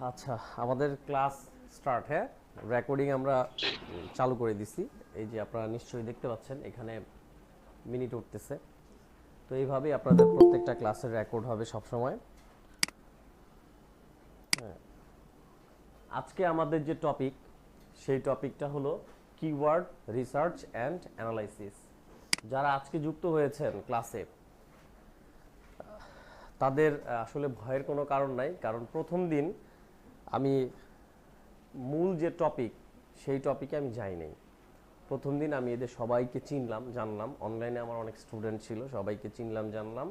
আচ্ছা, আমাদের class start. হ্যাঁ, রেকর্ডিং আমরা চালু করে দিছি। এই যে আপনারা নিশ্চয়ই দেখতে পাচ্ছেন এখানে মিনিট উঠতেছে। তো এইভাবেই আপনাদের প্রত্যেকটা ক্লাসের রেকর্ড হবে সব সময়। আজকে আমাদের যে টপিক, সেই টপিকটা হলো কিওয়ার্ড রিসার্চ অ্যান্ড অ্যানালাইসিস। যারা আজকে যুক্ত হয়েছেন ক্লাসে, তাদের আসলে ভয়ের কোনো কারণ নাই, কারণ প্রথম দিন আমি মূল যে টপিক, সেই টপিকে আমি যাই নাই। প্রথম দিন আমি এদের সবাইকে চিনলাম, জানলাম। অনলাইনে আমার অনেক স্টুডেন্ট ছিল, সবাইকে চিনলাম, জানলাম,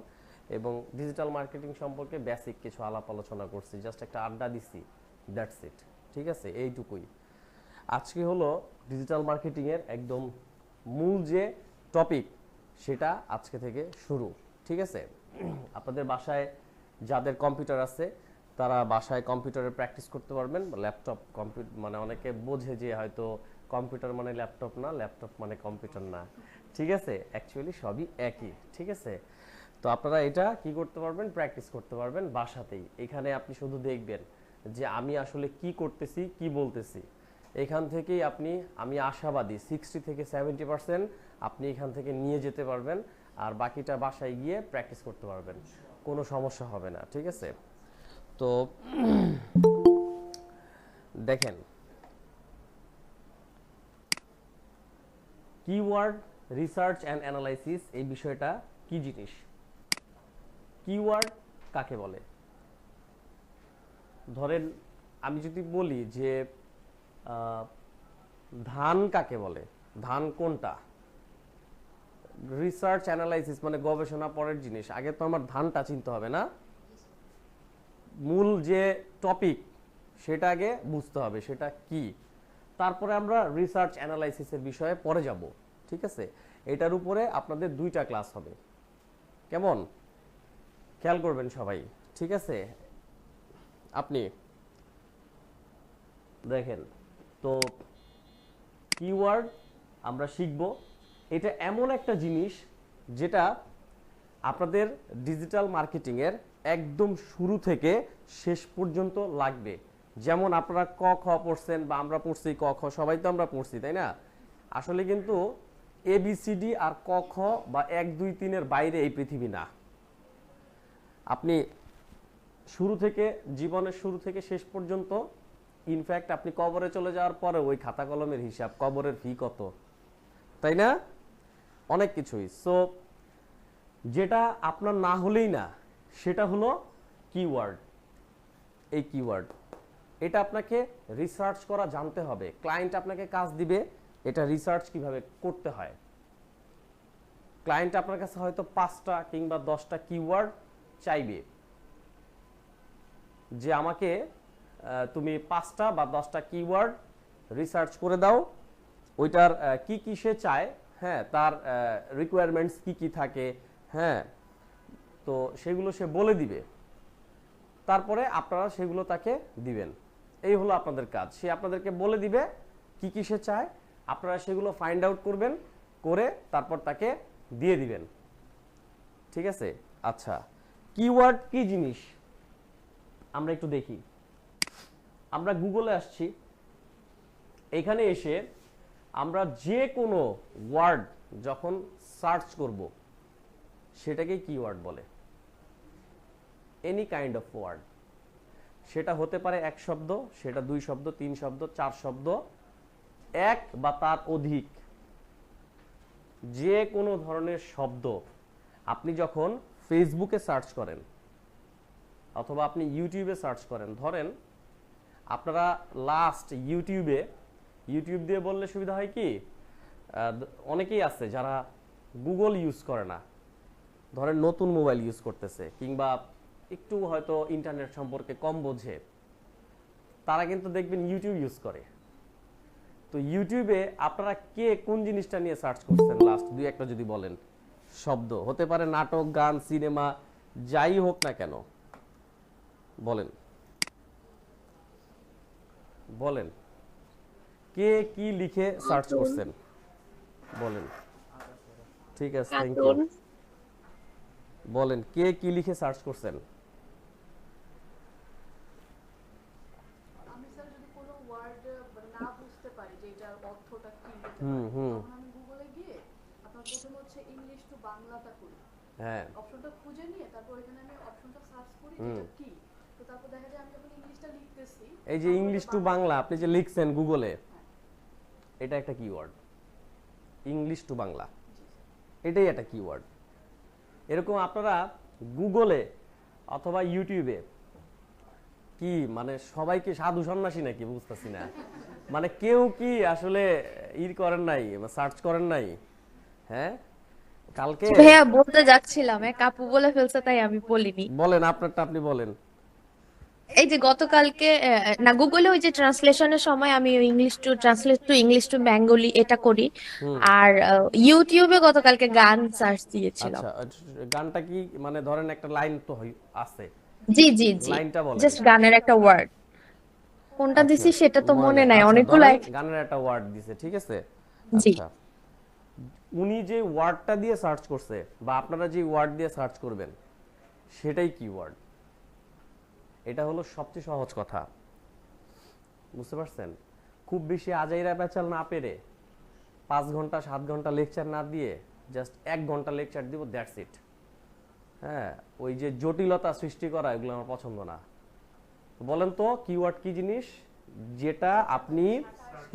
এবং ডিজিটাল মার্কেটিং সম্পর্কে বেসিক কিছু আলাপ আলোচনা করছি, জাস্ট একটা আড্ডা দিছি, দ্যাটস ইট। ঠিক আছে, এইটুকুই। আজকে হলো ডিজিটাল মার্কেটিংয়ের একদম মূল যে টপিক, সেটা আজকে থেকে শুরু। ঠিক আছে, আপনাদের বাসায় যাদের কম্পিউটার আছে তারা বাসায় কম্পিউটারে প্র্যাকটিস করতে পারবেন। ল্যাপটপ মানে অনেকে বোঝে যে হয়তো কম্পিউটার মানে ল্যাপটপ না, ল্যাপটপ মানে কম্পিউটার না। ঠিক আছে, অ্যাকচুয়ালি সবই একই। ঠিক আছে, তো আপনারা এটা কি করতে পারবেন, প্র্যাকটিস করতে পারবেন বাসাতেই। এখানে আপনি শুধু দেখবেন যে আমি আসলে কি করতেছি, কি বলতেছি। এখান থেকেই আমি আশাবাদী 60 থেকে 70% আপনি এখান থেকে নিয়ে যেতে পারবেন, আর বাকিটা বাসায় গিয়ে প্র্যাকটিস করতে পারবেন, কোনো সমস্যা হবে না। ঠিক আছে, তো দেখেন, কিওয়ার্ড রিসার্চ অ্যান্ড অ্যানালাইসিস এই বিষয়টা কি জিনিস। কিওয়ার্ড কাকে বলে? ধরেন আমি যদি বলি যে ধান কাকে বলে, ধান কোনটা? রিসার্চ অ্যানালাইসিস মানে গবেষণা পরের জিনিস, আগে তো আমার ধানটা চিনতে হবে না? মূল যে টপিক সেটা আগে বুঝতে হবে, সেটা কি। তারপরে আমরা রিসার্চ অ্যানালাইসিসের বিষয়ে পরে যাব। ঠিক আছে, এটার উপরে আপনাদের 2টা ক্লাস হবে। কেমন, খেয়াল করবেন সবাই। ঠিক আছে, আপনি দেখেন, তো কিওয়ার্ড আমরা শিখব। এটা এমন একটা জিনিস যেটা আপনাদের ডিজিটাল মার্কেটিংয়ের একদম শুরু থেকে শেষ পর্যন্ত লাগবে। যেমন আপনারা ক খ পড়ছেন, বা আমরা পড়ছি ক খ, সবাই তো আমরা পড়ছি, তাই না? আসলে কিন্তু ABCD আর ক খ বা 1 2 3 এর বাইরে এই পৃথিবী না। আপনি জীবনের শুরু থেকে শেষ পর্যন্ত, ইনফ্যাক্ট আপনি কবরে চলে যাওয়ার পরে ওই খাতা কলমের হিসাব, কবরের ফি কত, তাই না? অনেক কিছুই। সো যেটা আপনার না হলেই না, সেটা হলো কিওয়ার্ড। এই কিওয়ার্ড, এটা আপনাকে রিসার্চ করা জানতে হবে। ক্লায়েন্ট আপনাকে কাজ দিবে, এটা রিসার্চ কিভাবে করতে হয়। ক্লায়েন্ট আপনার কাছে হয়তো 5টা কিংবা 10টা কিওয়ার্ড চাইবে, যে আমাকে তুমি 5টা বা 10টা কিওয়ার্ড রিসার্চ করে দাও। ওইটার কি কি সে চায়, হ্যাঁ, তার রিকোয়ারমেন্টস কি কি থাকে, হ্যাঁ, তো সেগুলো সে বলে দিবে। তারপরে আপনারা সেগুলো তাকে দিবেন। এই হলো আপনাদের কাজ। সে আপনাদেরকে বলে দিবে কি কি সে চায়, আপনারা সেগুলো ফাইন্ড আউট করবেন, করে তারপর তাকে দিয়ে দিবেন। ঠিক আছে, আচ্ছা, কিওয়ার্ড কি জিনিস আমরা একটু দেখি। আমরা গুগলে আসছি, এখানে এসে আমরা যে কোনো ওয়ার্ড যখন সার্চ করব, সেটাকে কিওয়ার্ড বলে। এনি কাইন্ড অফ ওয়ার্ড, সেটা হতে পারে 1 শব্দ, সেটা 2 শব্দ, 3 শব্দ, 4 শব্দ, 1 বা তার অধিক, যে কোনো ধরনের শব্দ আপনি যখন ফেসবুকে সার্চ করেন অথবা আপনি ইউটিউবে সার্চ করেন। ধরেন আপনারা লাস্ট ইউটিউব দিয়ে বললে সুবিধা হয় কি, অনেকেই আছে যারা গুগল ইউজ করে না, ধরেন নতুন মোবাইল ইউজ করতেছে, কিংবা একটু হয়তো ইন্টারনেট সম্পর্কে কম বোঝে, তারা কিন্তু দেখবেন ইউটিউব ইউজ করে। তো ইউটিউবে আপনারা কে কোন জিনিসটা নিয়ে সার্চ করছেন লাস্ট 2-1টা যদি বলেন? শব্দ হতে পারে, নাটক, গান, সিনেমা, যাই হোক না কেন, বলেন বলেন কে কি লিখে সার্চ কার্টুন। করছেন, বলেন। ঠিক আছে, থ্যাংক ইউ। বলেন কে কি লিখে সার্চ করছেন? তখন আমি গুগলে গিয়ে আপনার প্রথমে হচ্ছে ইংলিশ টু বাংলাটা করি, হ্যাঁ অপশনটা খুঁজে নিয়ে তারপর এখানে আমি অপশনটা সার্চ করি যে এটা কি। তো তারপর দেখা যায় আমি যখন ইংলিশটা লিখতেছি, এই যে ইংলিশ টু বাংলা আপনি যে লিখছেন গুগলে, এটা একটা কিওয়ার্ড। ইংলিশ টু বাংলা এটাই একটা কিওয়ার্ড। এরকম আপনারা গুগলে অথবা ইউটিউবে কি মানে সবাইকে সাধু সন্ন্যাসী নাকি বুঝতেছি না, মানে কেউ কি আসলে করেন নাই, সার্চ করেন নাই? হ্যাঁ কালকে ভাইয়া বলতে যাচ্ছিলাম, এক আপু বলে ফেলছে তাই আমি বলিনি। বলেন, আপনারটা আপনি বলেন। এই যে গতকালকে না, গুগলে ওই যে ট্রান্সলেশনের সময় আমি English to translate to English to Bengali এটা করি। আর ইউটিউবে গতকালকে গান সার্চ দিয়েছিলাম। আচ্ছা গানটা কি মানে ধরেন একটা লাইন তো আছে, জি জি জি, লাইনটা বলেন। জাস্ট গানের একটা ওয়ার্ড, কোনটা আচ্ছা দিছি সেটা তো মনে নাই, আচ্ছা অনেকগুলো। ধরেন গানের একটা ওয়ার্ড দিছে, ঠিক আছে? জি আচ্ছা উনি যে ওয়ার্ডটা দিয়ে সার্চ করছে বা আপনারা যে ওয়ার্ড দিয়ে সার্চ করবেন সেটাই কিওয়ার্ড। এটা হলো সবচেয়ে সহজ কথা, বুঝতে পারছেন? খুব বেশি আজাইরা পেঁচাল না পেরে 5 ঘন্টা 7 ঘন্টা লেকচার না দিয়ে জাস্ট 1 ঘন্টা লেকচার দিব, দ্যাটস ইট। হ্যাঁ ওই যে জটিলতা সৃষ্টি করা এগুলো আমার পছন্দ না। বলেন তো কিওয়ার্ড কি জিনিস? যেটা আপনি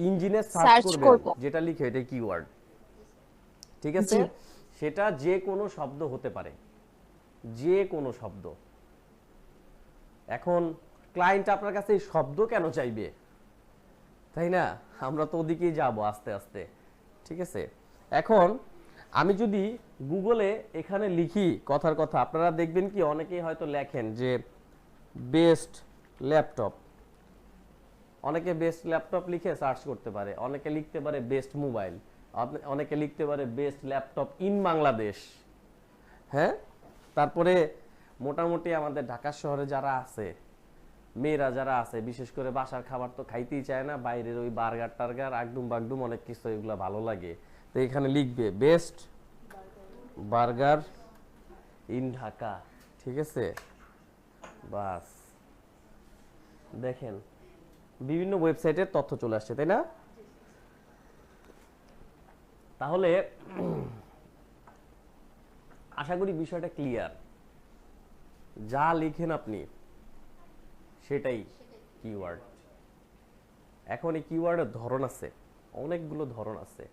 ইঞ্জিনে সার্চ সার্চ করবেন, করব। যেটা লিখে এটা কিওয়ার্ড, ঠিক আছে? জি সেটা যে কোনো শব্দ হতে পারে, যে কোনো শব্দ। এখন ক্লায়েন্ট আপনার কাছে এই শব্দ কেন চাইবে, তাই না? আমরা তো ওদিকেই যাব আস্তে আস্তে, ঠিক আছে? এখন আমি যদি গুগলে এখানে লিখি কথার কথা, আপনারা দেখবেন কি অনেকেই হয়তো লেখেন যে বেস্ট ল্যাপটপ, অনেকে বেস্ট ল্যাপটপ লিখে সার্চ করতে পারে, অনেকে লিখতে পারে বেস্ট মোবাইল, অনেকে লিখতে পারে বেস্ট ল্যাপটপ ইন বাংলাদেশ। হ্যাঁ তারপরে মোটামুটি আমাদের ঢাকা শহরে যারা আছে, মেয়েরা যারা আছে, বিশেষ করে বাসার খাবার তো খাইতেই চায় না, বাইরের ওই বার্গার টার্গার আগডুম বাগডুম অনেক কিছু এগুলো ভালো লাগে, তো এখানে লিখবে বেস্ট বার্গার ইন ঢাকা, ঠিক আছে? বাস দেখেন বিভিন্ন ওয়েবসাইটের তথ্য চলে আসছে, তাই না? তাহলে আশা করি বিষয়টা ক্লিয়ার। যা লিখেন আপনি সেটাই কিওয়ার্ড। এখন এই কিওয়ার্ডের ধরন আছে, অনেকগুলো ধরন আছে,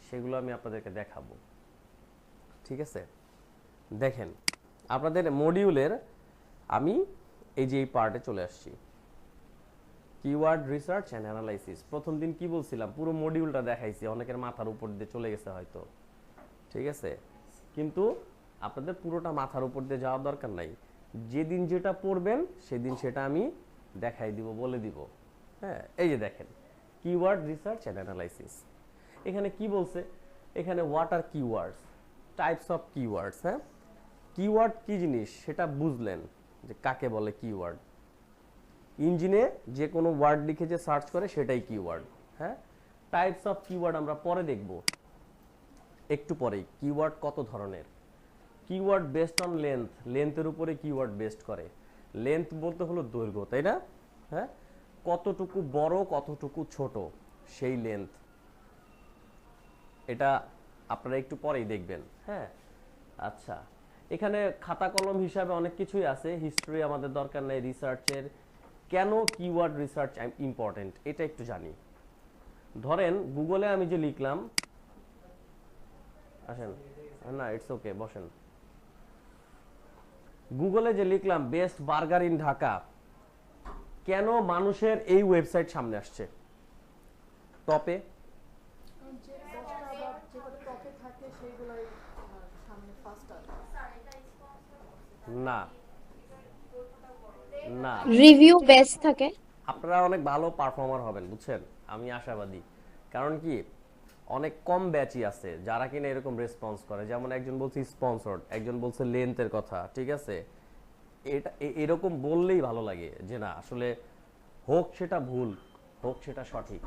সেগুলো আমি আপনাদেরকে দেখাবো, ঠিক আছে? দেখেন আপনাদের মডিউলের আমি এই যে এই পার্টে চলে আসছি, কিওয়ার্ড রিসার্চ অ্যান্ড অ্যানালাইসিস। প্রথম দিন কি বলছিলাম, পুরো মডিউলটা দেখাইছি, অনেকের মাথার উপর দিয়ে চলে গেছে হয়তো, ঠিক আছে? কিন্তু আপনাদের পুরোটা মাথার উপর দিয়ে যাওয়ার দরকার নাই, যেদিন যেটা পড়বেন সেদিন সেটা আমি দেখাই দিব, বলে দিব। হ্যাঁ এই যে দেখেন কিওয়ার্ড রিসার্চ অ্যান্ড অ্যানালাইসিস, এখানে কি বলছে, এখানে what are keywords, types of keywords. হ্যাঁ কিওয়ার্ড কি জিনিস সেটা বুঝলেন যে কাকে বলে কিওয়ার্ড। ইঞ্জিনে যে কোনো ওয়ার্ড লিখে যে সার্চ করে সেটাই কিওয়ার্ড। হ্যাঁ টাইপস অফ কিওয়ার্ড আমরা পরে দেখব, একটু পরেই। কিওয়ার্ড কত ধরনের, কিওয়ার্ড বেসড অন লেন্থ, লেন্থের উপরে কিওয়ার্ড বেসড করে। লেন্থ বলতে হলো দৈর্ঘ্য, তাই না? হ্যাঁ কতটুকু বড় কতটুকু ছোট সেই লেন্থ, এটা আপনারা একটু পরেই দেখবেন। হ্যাঁ আচ্ছা এখানে খাতা কলম হিসাবে অনেক কিছুই আছে, হিস্ট্রি আমাদের দরকার নেই, রিসার্চের কেন কিওয়ার্ড রিসার্চ ইম্পর্টেন্ট এটা একটু জানি। ধরেন গুগলে আমি যে লিখলাম, আসেন না ইটস ওকে বসেন, গুগলে যে লিখলাম বেস্ট বার্গার ইন ঢাকা, কেন মানুষের এই ওয়েবসাইট সামনে আসছে টপে? যে 10টা বা যে কটা টপে থাকে সেইগুলাই আমার সামনে ফার্স্ট আসে। না না, রিভিউ বেস্ট থাকে। আপনারা অনেক ভালো পারফর্মার হবেন বুঝছেন, আমি আশাবাদী। কারণ কি অনেক কম ব্যাচই আছে যারা কিনা এরকম রেসপন্স করে, যেমন একজন বলছে স্পন্সর্ড, একজন বলছে লেন্থের কথা, ঠিক আছে? এটা এরকম বললেই ভালো লাগে যে না আসলে হোক সেটা ভুল হোক সেটা সঠিক,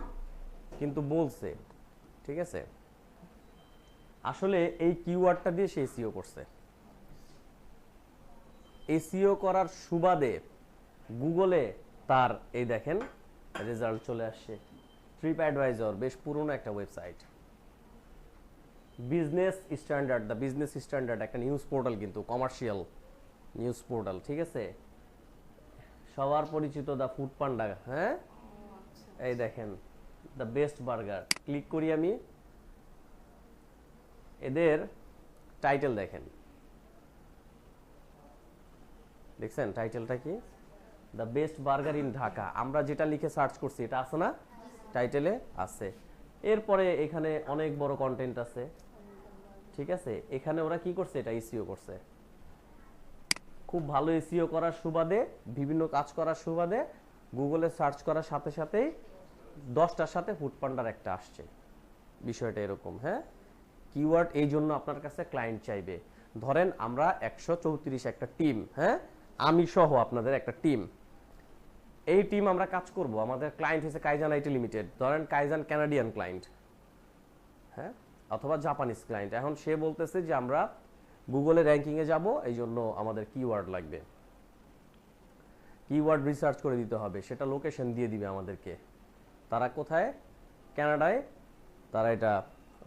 কিন্তু বলছে, ঠিক আছে? আসলে এই কিওয়ার্ডটা দিয়ে সে এসইও করছে, এসইও করার সুবাদে গুগলে তার এই দেখেন রেজাল্ট চলে আসছে। ট্রিপ অ্যাডভাইজর বেশ পুরনো একটা website, business standard, the business standard একটা নিউজ পোর্টাল, কিন্তু কমার্শিয়াল নিউজ পোর্টাল, ঠিক আছে। সবার পরিচিত দ্য ফুড পান্ডা, হ্যাঁ, এই দেখেন দ্য বেস্ট বার্গার। ক্লিক করি আমি, এদের টাইটেল দেখেন, দেখছেন টাইটেলটা কি? The best burger in Dhaka. আমরা যেটা লিখে সার্চ করছি এটা আছে না, টাইটেলে আছে। এরপরে এখানে অনেক বড় কন্টেন্ট আছে, ঠিক আছে। এখানে ওরা কি করছে, এটা এসইও করছে, খুব ভালো এসইও করার সুবাদে, বিভিন্ন কাজ করার সুবাদে গুগলে সার্চ করার সাথে সাথেই 10টার সাথে ফুড পান্ডার একটা আসছে। বিষয়টা এরকম, হ্যাঁ। কিওয়ার্ড এই জন্য আপনার কাছে ক্লায়েন্ট চাইবে। ধরেন আমরা 134 একটা টিম, হ্যাঁ, আমি সহ আপনাদের একটা টিম, এই টিম আমরা কাজ করব। আমাদের ক্লায়েন্ট হচ্ছে কাইজান আইটি লিমিটেড, ধরেন কাইজান কানাডিয়ান ক্লায়েন্ট, হ্যাঁ, অথবা জাপানিজ ক্লায়েন্ট। এখন সে বলতেছে যে আমরা গুগলে র্যাঙ্কিংয়ে যাব, এই জন্য আমাদের কিওয়ার্ড লাগবে, কিওয়ার্ড রিসার্চ করে দিতে হবে। সেটা লোকেশন দিয়ে দিবে আমাদেরকে, তারা কোথায়, কানাডায়, তারা এটা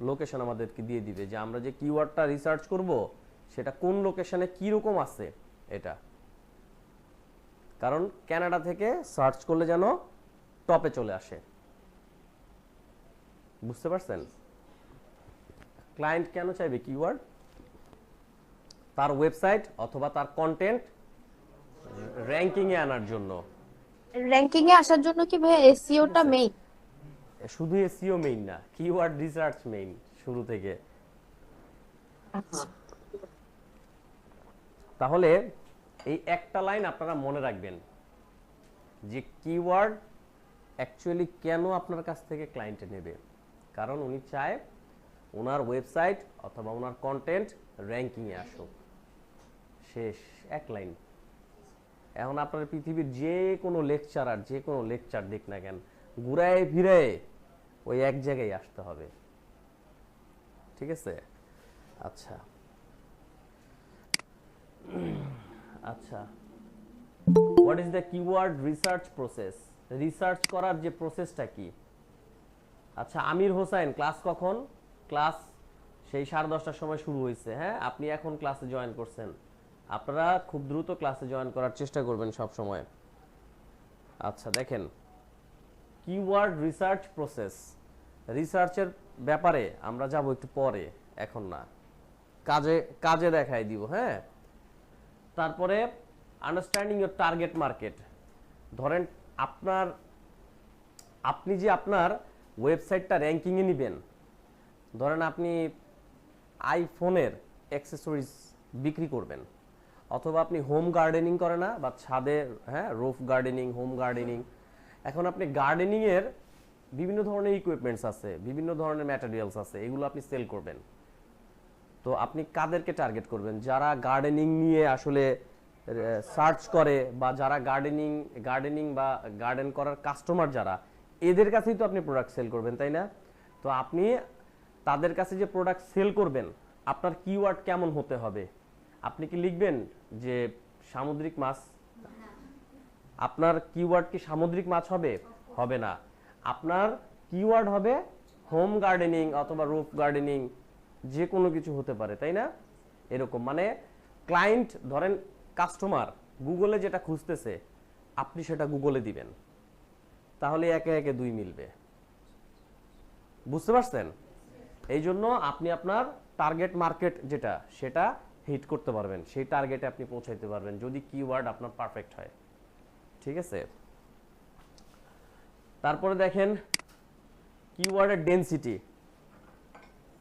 লোকেশন আমাদেরকে দিয়ে দিবে যে আমরা যে কিওয়ার্ডটা রিসার্চ করব সেটা কোন লোকেশনে কীরকম আছে এটা। কারণ কানাডা থেকে সার্চ করলে যেন টপে চলে আসে, বুঝতে পারছেন? ক্লায়েন্ট কেন চাইবে কিওয়ার্ড? তার ওয়েবসাইট অথবা তার কন্টেন্ট র্যাঙ্কিংয়ে আনার জন্য। র্যাঙ্কিং এ আসার জন্য কি ভাই এসইওটা মেইন? শুধু এসইও মেইন না, কিওয়ার্ড রিসার্চ মেইন শুরু থেকে। আচ্ছা, তাহলে এই একটা লাইন আপনারা মনে রাখবেন যে কিওয়ার্ড অ্যাকচুয়ালি কেন আপনার কাছ থেকে ক্লায়েন্টে নেবে। কারণ উনি চায় ওনার ওয়েবসাইট অথবা ওনার কন্টেন্ট র্যাঙ্কিংয়ে আসুক, শেষ, এক লাইন। এখন আপনার পৃথিবীর যে কোনো লেকচারার যে কোনো লেকচার দিক না কেন, ঘুরায় ফিরে ওই এক জায়গায় আসতে হবে, ঠিক আছে। আচ্ছা আচ্ছা, what is the keyword research process? Research করার যে প্রসেসটা কি? আচ্ছা, আমির হোসেন ক্লাস কখন? ক্লাস সেই 10:30টার সময় শুরু হয়েছে, হ্যাঁ, আপনি এখন ক্লাসে জয়েন করছেন। আপনারা খুব দ্রুত ক্লাসে জয়েন করার চেষ্টা করবেন সব সময়। আচ্ছা দেখেন, কিওয়ার্ড রিসার্চ প্রসেস, রিসার্চের ব্যাপারে আমরা যাব একটু পরে, এখন না, কাজে কাজে দেখাই দিব, হ্যাঁ। তারপরে আন্ডারস্ট্যান্ডিং ইওর টার্গেট মার্কেট। ধরেন আপনি যে আপনার ওয়েবসাইটটা র্যাঙ্কিংয়ে নেবেন, ধরেন আপনি আইফোনের অ্যাক্সেসরিজ বিক্রি করবেন, অথবা আপনি হোম গার্ডেনিং করে না, বা ছাদে, হ্যাঁ, রুফ গার্ডেনিং, হোম গার্ডেনিং। এখন আপনি গার্ডেনিংয়ের বিভিন্ন ধরনের ইকুইপমেন্টস আছে, বিভিন্ন ধরনের ম্যাটেরিয়ালস আছে, এগুলো আপনি সেল করবেন। তো আপনি কাদেরকে টার্গেট করবেন? যারা গার্ডেনিং নিয়ে আসলে সার্চ করে, বা যারা গার্ডেনিং বা গার্ডেন করার কাস্টমার যারা, এদের কাছেই তো আপনি প্রোডাক্ট সেল করবেন, তাই না? তো আপনি তাদের কাছে যে প্রোডাক্ট সেল করবেন, আপনার কিওয়ার্ড কেমন হতে হবে? আপনি কি লিখবেন যে সামুদ্রিক মাছ? আপনার কিওয়ার্ড কি সামুদ্রিক মাছ হবে? হবে না। আপনার কিওয়ার্ড হবে হোম গার্ডেনিং অথবা রুফ গার্ডেনিং, যে কোনো কিছু হতে পারে, তাই না? এরকম, মানে ক্লায়েন্ট, ধরেন কাস্টমার গুগলে যেটা খুঁজতেছে আপনি সেটা গুগলে দিবেন, তাহলে একে একে দুই মিলবে, বুঝতে পারছেন? এই জন্য আপনি আপনার টার্গেট মার্কেট যেটা, সেটা হিট করতে পারবেন, সেই টার্গেটে আপনি পৌঁছাইতে পারবেন যদি কিওয়ার্ড আপনার পারফেক্ট হয়, ঠিক আছে। তারপরে দেখেন কিওয়ার্ডের density.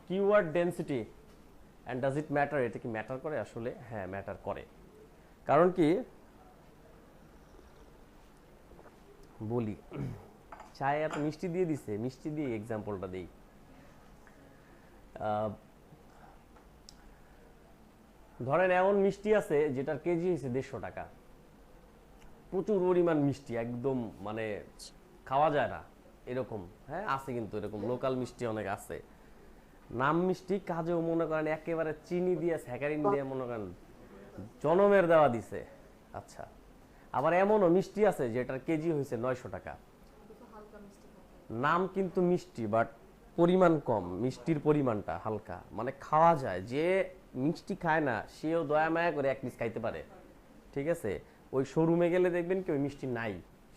Keyword density and does it matter? এটা কি ম্যাটার করে আসলে? হ্যাঁ, ম্যাটার করে। কারণ কি, বলি, চায়ে এত মিষ্টি দিয়ে দিছে, মিষ্টি দিয়ে এক্সাম্পলটা দিই। ধরেন এমন মিষ্টি আছে যেটার কেজি হয়েছে 150 টাকা, প্রচুর পরিমাণ মিষ্টি, একদম মানে খাওয়া যায় না এরকম, হ্যাঁ, আছে কিন্তু এরকম লোকাল মিষ্টি অনেক আছে। নাম মিষ্টি, কাজেও মনে করেন একেবারে চিনি দিয়ে, স্যাকারিন দিয়ে মনে করেন জনমের দেওয়া দিছে। আচ্ছা, আবার এমনও মিষ্টি আছে যেটার কেজি হয়েছে 900 টাকা, নাম কিন্তু মিষ্টি, বাট পরিমাণ কম, মিষ্টির পরিমাণটা হালকা, মানে খাওয়া যায়, যে মিষ্টি খায় না সেও দয়া মায়া করে এক পিস খাইতে পারে, ঠিক আছে। ওই শোরুমে গেলে দেখবেন কি ওই মিষ্টি নাই,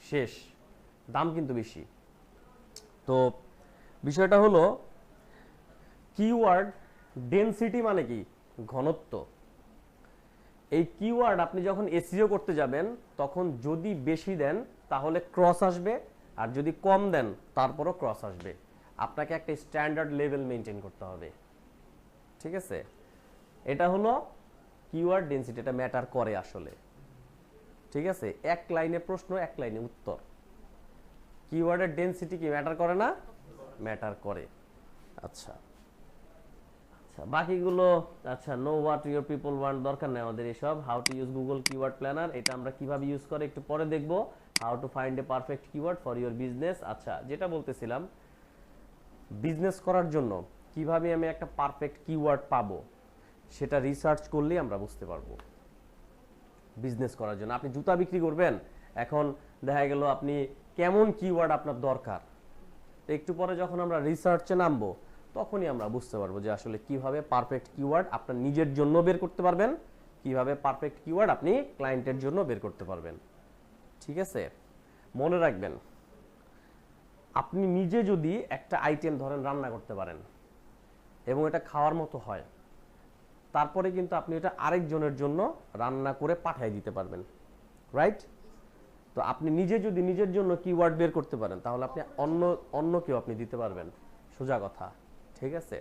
শেষ, দাম কিন্তু বেশি। তো বিষয়টা হলো কিওয়ার্ড ডেনসিটি মানে কি, ঘনত্ব। এই কিওয়ার্ড আপনি যখন এসইও করতে যাবেন তখন যদি বেশি দেন তাহলে ক্রস আসবে, আর যদি কম দেন তারপরও ক্রস আসবে। আপনাকে একটা স্ট্যান্ডার্ড লেভেল মেনটেন করতে হবে, ঠিক আছে। এটা হলো কিওয়ার্ড ডেনসিটি, এটা ম্যাটার করে আসলে, ঠিক আছে। এক লাইনে প্রশ্ন, এক লাইনে উত্তর। কিওয়ার্ডের ডেনসিটি কি ম্যাটার করে না? ম্যাটার করে। আচ্ছা আচ্ছা, বাকিগুলো আচ্ছা, no what your people want, দরকার নেই আমাদের এসব। How to use Google keyword planner, এটা আমরা কিভাবে ইউজ করে একটু পরে দেখব। How to find a perfect keyword for your business. আচ্ছা, যেটা বলতেছিলাম, বিজনেস করার জন্য কিভাবে আমি একটা পারফেক্ট কিওয়ার্ড পাবো সেটা রিসার্চ করলেই আমরা বুঝতে পারবো। বিজনেস করার জন্য আপনি জুতা বিক্রি করবেন, এখন দেখা গেল আপনি কেমন কিওয়ার্ড আপনার দরকার, তো একটু পরে যখন আমরা রিসার্চে নামবো তখনই আমরা বুঝতে পারবো যে আসলে কিভাবে পারফেক্ট কিওয়ার্ড আপনার নিজের জন্য বের করতে পারবেন, কিভাবে পারফেক্ট কিওয়ার্ড আপনি ক্লায়েন্টের জন্য বের করতে পারবেন, ঠিক আছে। মনে রাখবেন, আপনি নিজে যদি একটা আইটেম ধরেন রান্না করতে পারেন এবং এটা খাওয়ার মতো হয়, তারপরে কিন্তু আপনি এটা আরেকজনের জন্য রান্না করে পাঠিয়ে দিতে পারবেন, রাইট। তো আপনি নিজে যদি নিজের জন্য কিওয়ার্ড বের করতে পারেন তাহলে আপনি অন্যকেও আপনি দিতে পারবেন, সোজা কথা, ঠিক আছে।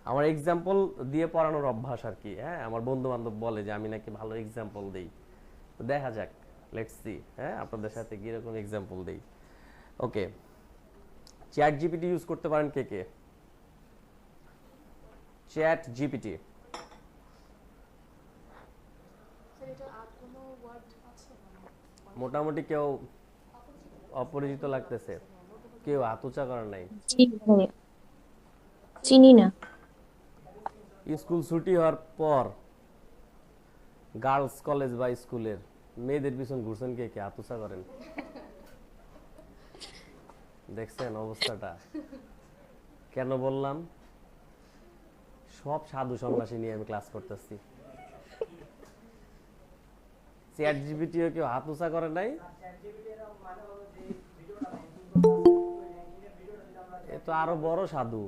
আমার এক্সাম্পল দিয়ে পড়ানোর অভ্যাস আর কি, হ্যাঁ। আমার বন্ধু বান্ধব বলে যে আমি নাকি ভালো এক্সাম্পল দেই, তো দেখা যাক, লেটস সি, হ্যাঁ, আপনাদের সাথে কি রকম এক্সাম্পল দেই। ওকে, চ্যাট জিপিটি ইউজ করতে পারেন কে কে? চ্যাট জিপিটি স্যার এটা আর কোনো ওয়ার্ড আছে মোটামুটি কেউ অপরিচিত লাগতেছে, কেউ হাত উঁচা করে নাই। জি ভাইয়া, চিনি না। স্কুল ছুটি হওয়ার পর গার্লস কলেজ বা স্কুলের মেয়েদের পিছন ঘুরছেন কে কে? হাত উঁচা করেন। দেখছেন অবস্থাটা? কেন বললাম? সব সাধু সন্ন্যাসী নিয়ে আমি ক্লাস করতেছি। চ্যাট জিপিটিও কেউ হাত উঁচা করে নাই? এ তো আরো বড় সাধু,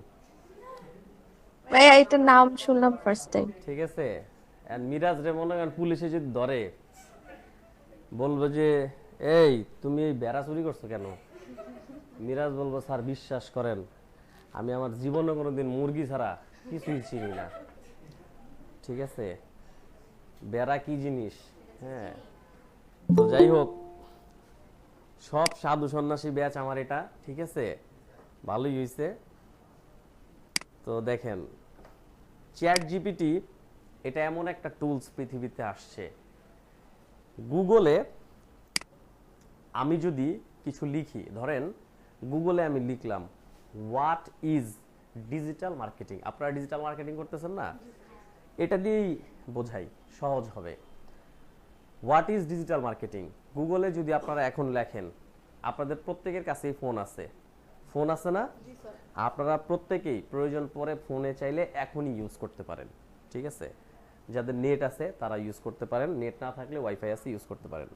ভাইয়া এটার নাম শুনলাম ফার্স্ট টাইম। ঠিক আছে। আর মিরাজ রে মনে করেন পুলিশে যদি ধরে, বলবো যে এই তুমি এই বেড়া চুরি করছো কেন? মিরাজ বলবো স্যার বিশ্বাস করেন আমি আমার জীবনে কোনোদিন মুরগি ছাড়া কিছুই চিনি না, ঠিক আছে। বেড়া কি জিনিস, হ্যাঁ। তো যাই হোক, সব সাধু সন্ন্যাসী ব্যাচ আমার এটা, ঠিক আছে, ভালোই হয়েছে। তো দেখেন, চ্যাট জিপিটি এটা এমন একটা টুলস পৃথিবীতে আসছে, গুগলে আমি যদি কিছু লিখি, ধরেন গুগলে আমি লিখলাম হোয়াট ইজ ডিজিটাল মার্কেটিং, আপনারা ডিজিটাল মার্কেটিং করতেছেন না, এটা দিয়েই বোঝাই, সহজ হবে। হোয়াট ইজ ডিজিটাল মার্কেটিং গুগলে যদি আপনারা এখন লেখেন, আপনাদের প্রত্যেকের কাছেই ফোন আছে, ফোন আছে না? জি স্যার। আপনারা প্রত্যেকেই প্রয়োজন পড়ে ফোনে চাইলে এখনই ইউজ করতে পারেন, ঠিক আছে। যাদের নেট আছে তারা ইউজ করতে পারেন, নেট না থাকলে ওয়াইফাই আছে ইউজ করতে পারেন।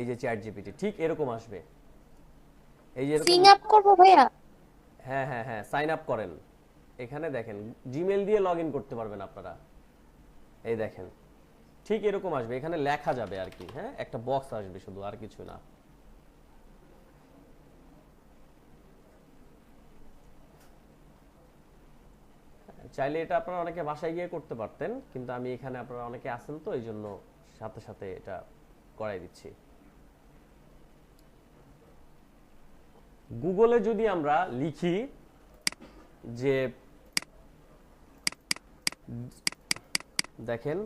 এই যে চ্যাট জিপিটি ঠিক এরকম আসবে, এই যে সিং এরকম, আপ করবো ভাইয়া? হ্যাঁ হ্যাঁ হ্যাঁ, সাইন আপ করেন। এখানে দেখেন জিমেল দিয়ে লগ ইন করতে পারবেন আপনারা, এই দেখেন ঠিক এরকম আসবে, এখানে লেখা যাবে আর কি, হ্যাঁ, একটা বক্স আসবে শুধু, আর কিছু না। চাইলে এটা আপনারা অনেকে বাসায় গিয়ে করতে পারতেন, কিন্তু আমি এখানে আপনারা অনেকে আছেন তো এই জন্য সাথে সাথে এটা করাই দিচ্ছি। গুগলে যদি আমরা লিখি যে দেখেন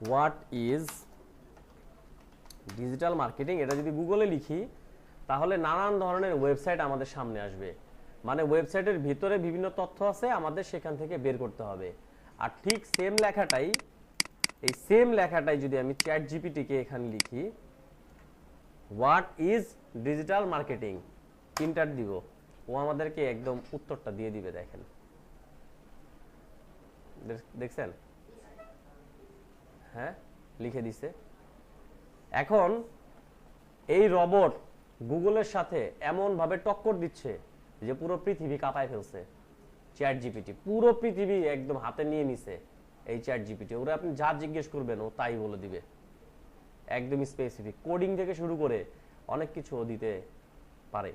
হোয়াট ইজ ডিজিটাল মার্কেটিং, এটা যদি গুগলে লিখি তাহলে নানান ধরনের ওয়েবসাইট আমাদের সামনে আসবে, মানে ওয়েবসাইটের ভিতরে বিভিন্ন তথ্য আছে, আমাদের সেখান থেকে বের করতে হবে। আর ঠিক সেম লেখাটাই, এই সেম লেখাটাই যদি আমি চ্যাট জিপিটিকে এখানে লিখি, what is digital marketing, inter দিব, ও আমাদেরকে একদম উত্তরটা দিয়ে দিবে। দেখেন, দেখছেন? হ্যাঁ, লিখে দিছে। এখন এই রবট গুগলের সাথে এমন ভাবে টক্কর দিচ্ছে যে পুরো পৃথিবী কাঁপায় ফেলছে। চ্যাট জিপিটি পুরো পৃথিবী একদম হাতে নিয়ে নিছে এই চ্যাট জিপিটি। ওরা আপনি যা জিজ্ঞেস করবেন ও তাই বলে দিবে, একদম স্পেসিফিক কোডিং থেকে শুরু করে অনেক কিছু ও দিতে পারে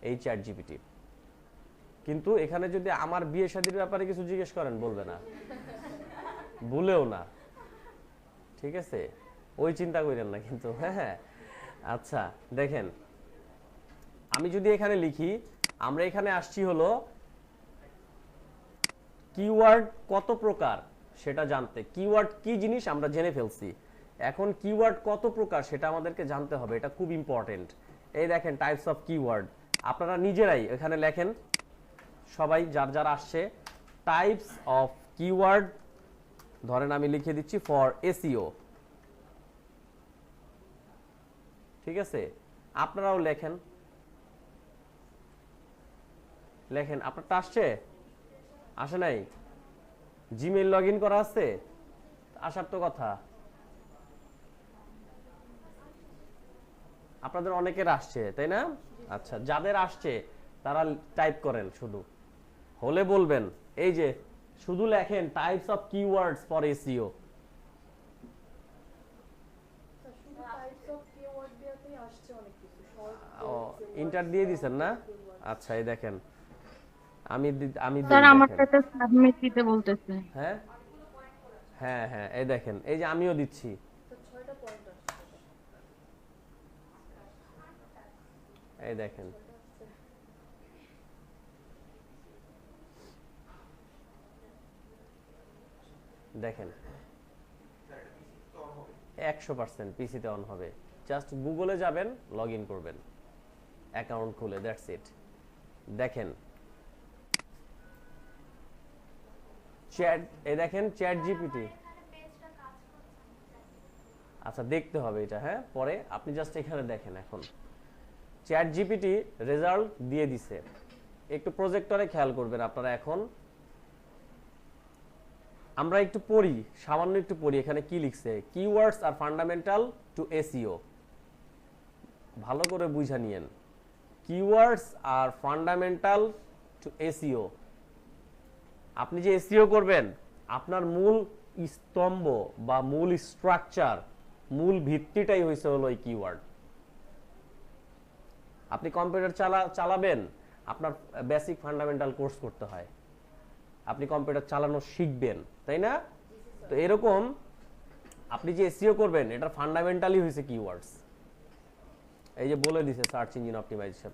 এই চ্যাট জিপিটি। কিন্তু এখানে যদি আমার বিয়ে শাদীর ব্যাপারে কিছু জিজ্ঞেস করেন বলবে না, ভুলেও না, ঠিক আছে? ওই চিন্তা করেন না কিন্তু। হ্যাঁ, আচ্ছা দেখেন, আমি যদি এখানে লিখি, আমরা এখানে আসছি হলো কিওয়ার্ড কত প্রকার সেটা জানতে। কিওয়ার্ড কি জিনিস আমরা জেনে ফেলছি, এখন কিওয়ার্ড কত প্রকার সেটা আমাদেরকে জানতে হবে, এটা খুব ইম্পর্টেন্ট। এই দেখেন টাইপস অফ কিওয়ার্ড, আপনারা নিজেরাই এখানে লেখেন, সবাই যার যার আসছে। টাইপস অফ কিওয়ার্ড, ধরেন আমি লিখে দিচ্ছি ফর এসইও, ঠিক আছে? আপনারাও লেখেন, লেখেন। আপনারটা আসছে? আসে নাই? জিমেইল লগ ইন করা আছে? আসার তো কথা। আপনাদের অনেকের আসছে, তাই না? আচ্ছা, যাদের আসছে তারা টাইপ করেন, শুধু হলে বলবেন। এই যে শুধু লেখেন types of keywords for SEO. শুধু টাইপস অফ কিওয়ার্ড দিয়েই আসছে অনেক কিছু, শর্ট ও, ইন্টার দিয়ে দিছেন না? আচ্ছা, এই দেখেন, আমি আমি স্যার দিই, আমার দেখেন। সাথে সাবমিট দিতে বলতেছে। হ্যাঁ হ্যাঁ হ্যাঁ, এই দেখেন, এই যে আমিও দিচ্ছি। তো 6টা পয়েন্ট আসছে। এই দেখেন, দেখেন 100% পিসিতে অন হবে। জাস্ট গুগলে যাবেন, লগ ইন করবেন, অ্যাকাউন্ট খুলে, দ্যাটস ইট। দেখেন চ্যাট, এই দেখেন চ্যাট জিপিটি। আচ্ছা, দেখতে হবে এটা, হ্যাঁ পরে। আপনি জাস্ট এখানে দেখেন, এখন চ্যাট জিপিটি রেজাল্ট দিয়ে দিছে। একটু প্রজেক্টরে খেয়াল করবেন আপনারা। এখন আমরা একটু পড়ি, সামান্য একটু পড়ি, এখানে কি লিখছে। কিওয়ার্ডস আর ফান্ডামেন্টাল টু এসইও, ভালো করে বুঝা নিয়েন। কিওয়ার্ডস আর ফান্ডামেন্টাল টু এসইও। আপনি যে এসইও করবেন, আপনার মূল স্তম্ভ বা মূল স্ট্রাকচার, মূল ভিত্তিটাই হইছে হলো এই কিওয়ার্ড। আপনি কম্পিউটার চালাবেন, আপনার বেসিক ফান্ডামেন্টাল কোর্স করতে হয়, আপনি কম্পিউটার চালানো শিখবেন, তাই না? তো এরকম আপনি যে এসইও করবেন, এটার ফান্ডামেন্টালি হইছে কিওয়ার্ডস। এই যে বলে দিছে search engine optimization,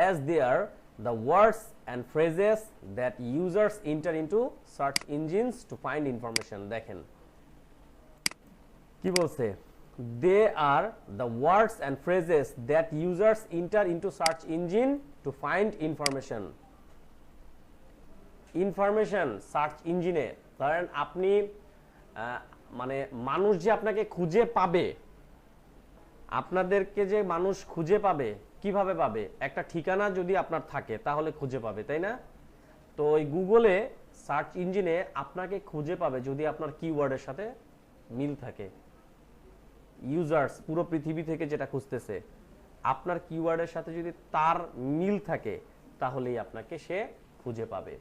as they are the words and phrases that users enter into search engines to find information. দেখেন কি বলছে, they are the words and phrases that users enter into search engine to find information. Information search ইঞ্জিনে, ধরেন আপনি মানে মানুষ যে আপনাকে খুঁজে পাবে, আপনাদেরকে যে মানুষ খুঁজে পাবে, কিভাবে পাবে? একটা ঠিকানা যদি আপনার থাকে তাহলে খুঁজে পাবে, তাই না? তো ওই গুগলে সার্চ ইঞ্জিনে আপনাকে খুঁজে পাবে যদি আপনার কিওয়ার্ডের সাথে মিল থাকে। ইউজার্স পুরো পৃথিবী থেকে যেটা খুঁজতেছে, আপনার কিওয়ার্ডের সাথে যদি তার মিল থাকে তাহলেই আপনাকে সে খুঁজে পাবে,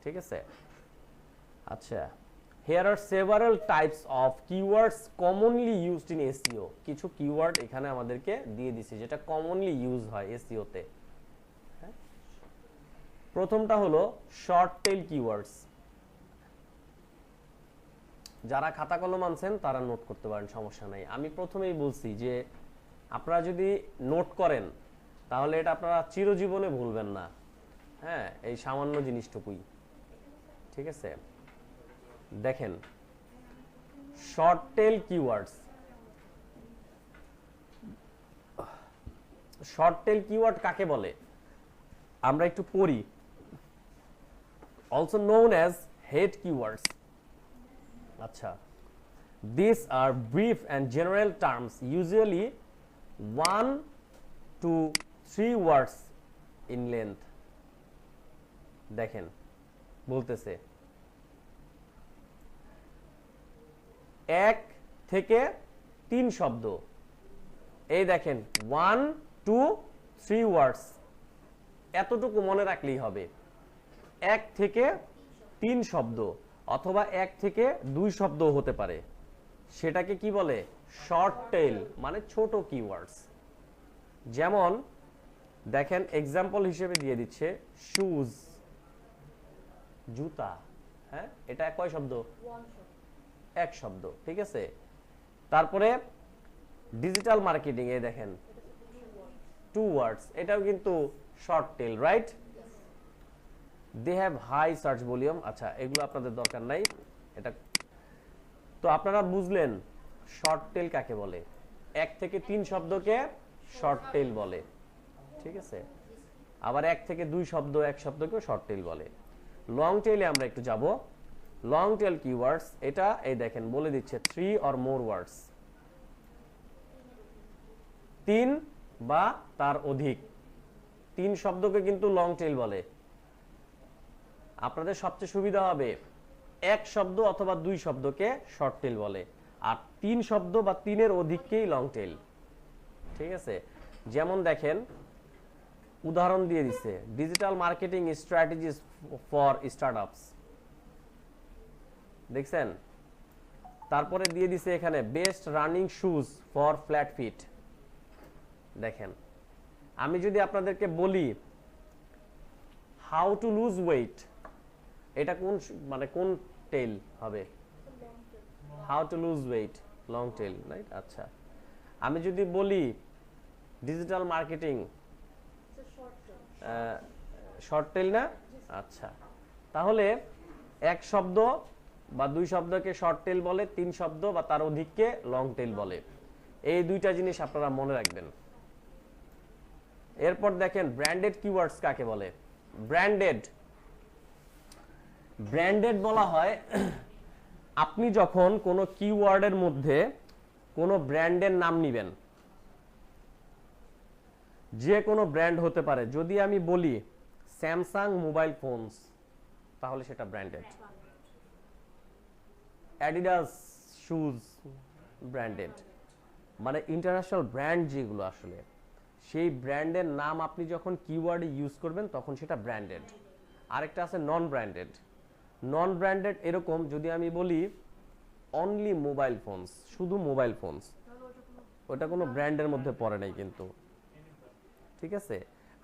ঠিক আছে? আচ্ছা, here are several types of keywords commonly used in SEO. কিছু কিওয়ার্ড এখানে আমাদেরকে দিয়ে দিছে যেটা কমনলি ইউজ হয় SEO তে। প্রথমটা হলো শর্ট টেল কিওয়ার্ডস। যারা খাতা কলম আনছেন তারা নোট করতে পারেন, সমস্যা নাই। আমি প্রথমেই বলছি যে আপনারা যদি নোট করেন তাহলে এটা আপনারা চিরজীবনে ভুলবেন না। হ্যাঁ, এই সামান্য জিনিসটুকুই, ঠিক আছে? দেখেন short tail keywords. Short tail keyword কাকে বলে আমরা একটু পড়ি। also known as head keywords. আচ্ছা, these are brief and general terms usually 1 to 3 words in length। দেখেন বলতেছে 1 থেকে 3 শব্দ। এই দেখেন 1 2 3 ওয়ার্ডস, এতটুকু মনে রাখলেই হবে। 1 থেকে 3 শব্দ অথবা 1 থেকে 2 শব্দ হতে পারে, সেটাকে কি বলে? শর্ট টেইল, মানে ছোট কিওয়ার্ডস। যেমন দেখেন এক্সাম্পল হিসেবে দিয়ে দিচ্ছে শুজ, জুতা। হ্যাঁ, এটা কয় শব্দ? এক শব্দ, ঠিক আছে। তারপরে ডিজিটাল মার্কেটিং, এ দেখেন 2 ওয়ার্ডস, এটাও কিন্তু short tail, right? They have high search volume. আচ্ছা, এগুলো আপনাদের দরকার নাই, এটা তো আপনারা বুঝলেন শর্ট টেল কাকে বলে। 1 থেকে 3 শব্দকে শর্ট টেল বলে, ঠিক আছে। আবার 1 থেকে 2 শব্দ, 1 শব্দকেও শর্ট টেল বলে। লং টেইলে আমরা একটু যাব। লং টেল কিওয়ার্ডস, এটা এই দেখেন বলে দিচ্ছে 3 or more ওয়ার্ডস, 3 বা তার অধিক। 3 শব্দকে কিন্তু লং টেইল বলে। আপনাদের সবচেয়ে সুবিধা হবে 1 শব্দ অথবা 2 শব্দকে শর্ট টেল বলে, আর 3 শব্দ বা 3 এর অধিককেই লং টেল, ঠিক আছে। যেমন দেখেন উদাহরণ দিয়ে দিচ্ছে digital marketing strategies for startups, দেখছেন। তারপরে দিয়ে দিছে এখানে best running shoes for flat feet. দেখেন, আমি যদি আপনাদেরকে বলি হাউ টু লুজ ওয়েট, এটা কোন মানে কোন টেল হবে? How to lose weight, long tail, right? আচ্ছা, আমি যদি বলি ডিজিটাল মার্কেটিং, শর্ট টেল না? আচ্ছা, তাহলে 1 শব্দ বা 2 শব্দকে শর্ট টেল বলে, 3 শব্দ বা তার অধিককে লং টেল বলে। এই দুইটা জিনিস আপনারা মনে রাখবেন। এরপর দেখেন ব্র্যান্ডেড কিওয়ার্ডস কাকে বলে। ব্র্যান্ডেড, ব্র্যান্ডেড বলা হয় আপনি যখন কোনো কিওয়ার্ডের মধ্যে কোনো ব্র্যান্ডের নাম নিবেন, যে কোনো ব্র্যান্ড হতে পারে। যদি আমি বলি স্যামসাং মোবাইল ফোনস, তাহলে সেটা ব্র্যান্ডেড। অ্যাডিডাস শুজ ব্র্যান্ডেড, মানে ইন্টারন্যাশনাল ব্র্যান্ড যেগুলো আসলে, সেই ব্র্যান্ডের নাম আপনি যখন কিওয়ার্ডে ইউজ করবেন তখন সেটা ব্র্যান্ডেড। আরেকটা আছে নন ব্র্যান্ডেড। নন ব্র্যান্ডেড এরকম, যদি আমি বলি অনলি মোবাইল ফোনস, শুধু মোবাইল ফোনস, ওটা কোনো ব্র্যান্ডের মধ্যে পড়ে নাই কিন্তু, ঠিক আছে।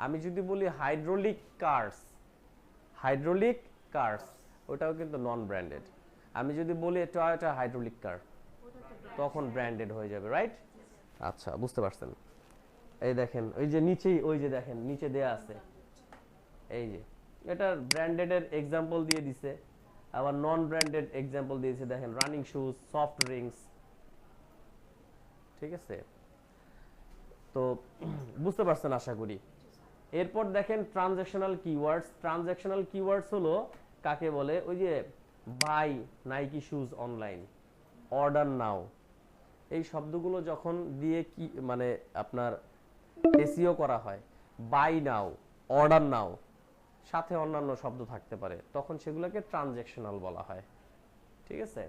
আমি যদি বলি হাইড্রোলিক কার্স, হাইড্রোলিক কার্স, ওটাও কিন্তু নন ব্র্যান্ডেড। আমি যদি বলি টয়োটা হাইড্রোলিক কার, তখন ব্র্যান্ডেড হয়ে যাবে, রাইট? আচ্ছা, বুঝতে পারছেন। এই দেখেন ওই যে নিচেই, ওই যে দেখেন নিচে দেয়া আছে, এই যে এটা ব্র্যান্ডেডের এক্সাম্পল দিয়ে দিছে, আবার নন ব্র্যান্ডেড এক্সাম্পল দিয়েছে। দেখেন রানিং শুজ, সফট ড্রিঙ্কস, ঠিক আছে। তো বুঝতে পারছেন আশা করি। এরপর দেখেন ট্রানজ্যাকশনাল কিওয়ার্ডস। ট্রানজ্যাকশনাল কিওয়ার্ডস হলো কাকে বলে? ওই যে buy Nike shoes online, order now, এই শব্দগুলো যখন দিয়ে কি মানে আপনার এসইও করা হয়, বাই নাও, অর্ডার নাও, সাথে অন্যান্য শব্দ থাকতে পারে, তখন সেগুলোকে ট্রানজ্যাকশনাল বলা হয়, ঠিক আছে।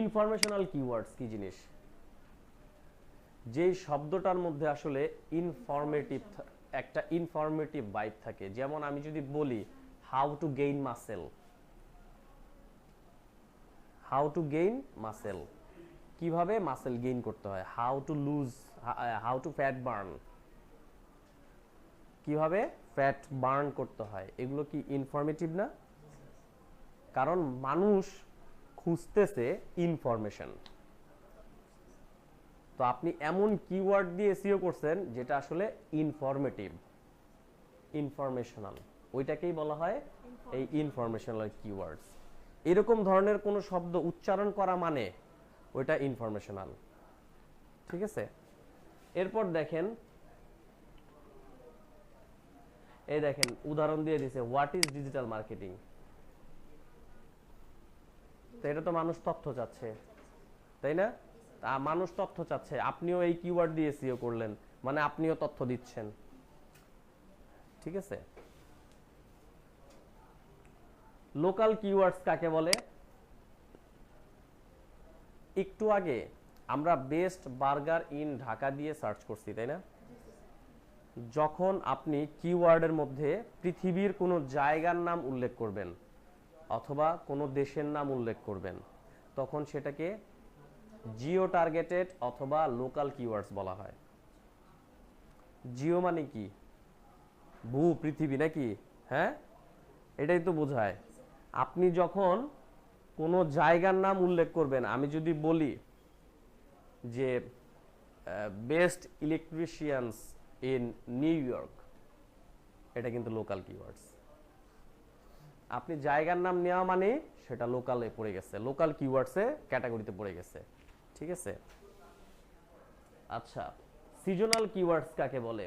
ইনফরমেশনাল কিওয়ার্ডস কি জিনিস? যেই শব্দটার মধ্যে আসলে ইনফরমেটিভ, একটা ইনফরমেটিভ ভাইব থাকে। যেমন আমি যদি বলি how to gain muscle, how to gain muscle, কিভাবে মাসেল গেইন করতে হয়। How to loose, how to fat burn, কিভাবে ফ্যাট বার্ন করতে হয়। এগুলো কি ইনফরমেটিভ না? কারণ মানুষ খুঁজতেছে ইনফরমেশন। তো আপনি এমন কিওয়ার্ড দিয়ে এসইও করছেন যেটা আসলে ইনফরমেটিভ, ইনফরমেশনাল, ওইটাকেই বলা হয় এই ইনফরমেশনাল কিওয়ার্ডস। এরকম ধরনের কোনো শব্দ উচ্চারণ করা মানে ওইটা ইনফরমেশনাল, ঠিক আছে। এরপর দেখেন, এই দেখেন উদাহরণ দিয়ে দিয়েছে হোয়াট ইজ ডিজিটাল মার্কেটিং। তো এটা তো মানুষ তথ্য চাচ্ছে, তাই না? তা মানুষ তথ্য চাচ্ছে, আপনিও এই কিওয়ার্ড দিয়ে এসইও করলেন, মানে আপনিও তথ্য দিচ্ছেন। ঠিক আছে, লোকাল কিওয়ার্ডস কাকে বলে? একটু আগে আমরা বেস্ট বার্গার ইন ঢাকা দিয়ে সার্চ করছি, তাই না? যখন আপনি কিওয়ার্ডের মধ্যে পৃথিবীর কোনো জায়গার নাম উল্লেখ করবেন অথবা কোনো দেশের নাম উল্লেখ করবেন, তখন সেটাকে জিও টার্গেটেড অথবা লোকাল কিওয়ার্ডস বলা হয়। জিও মানে কি? ভূ পৃথিবী নাকি? হ্যাঁ, এটাই তো বোঝায়। আপনি যখন কোনো জায়গার নাম উল্লেখ করবেন, আমি যদি বলি যে best electricians in new York, এটা কিন্তু লোকাল কিওয়ার্ডস। আপনি জায়গার নাম নেওয়া মানে সেটা লোকালে পড়ে গেছে, লোকাল কিওয়ার্ডসে ক্যাটাগরিতে পড়ে গেছে। ঠিক আছে, আচ্ছা, সিজনাল কিওয়ার্ডস কাকে বলে?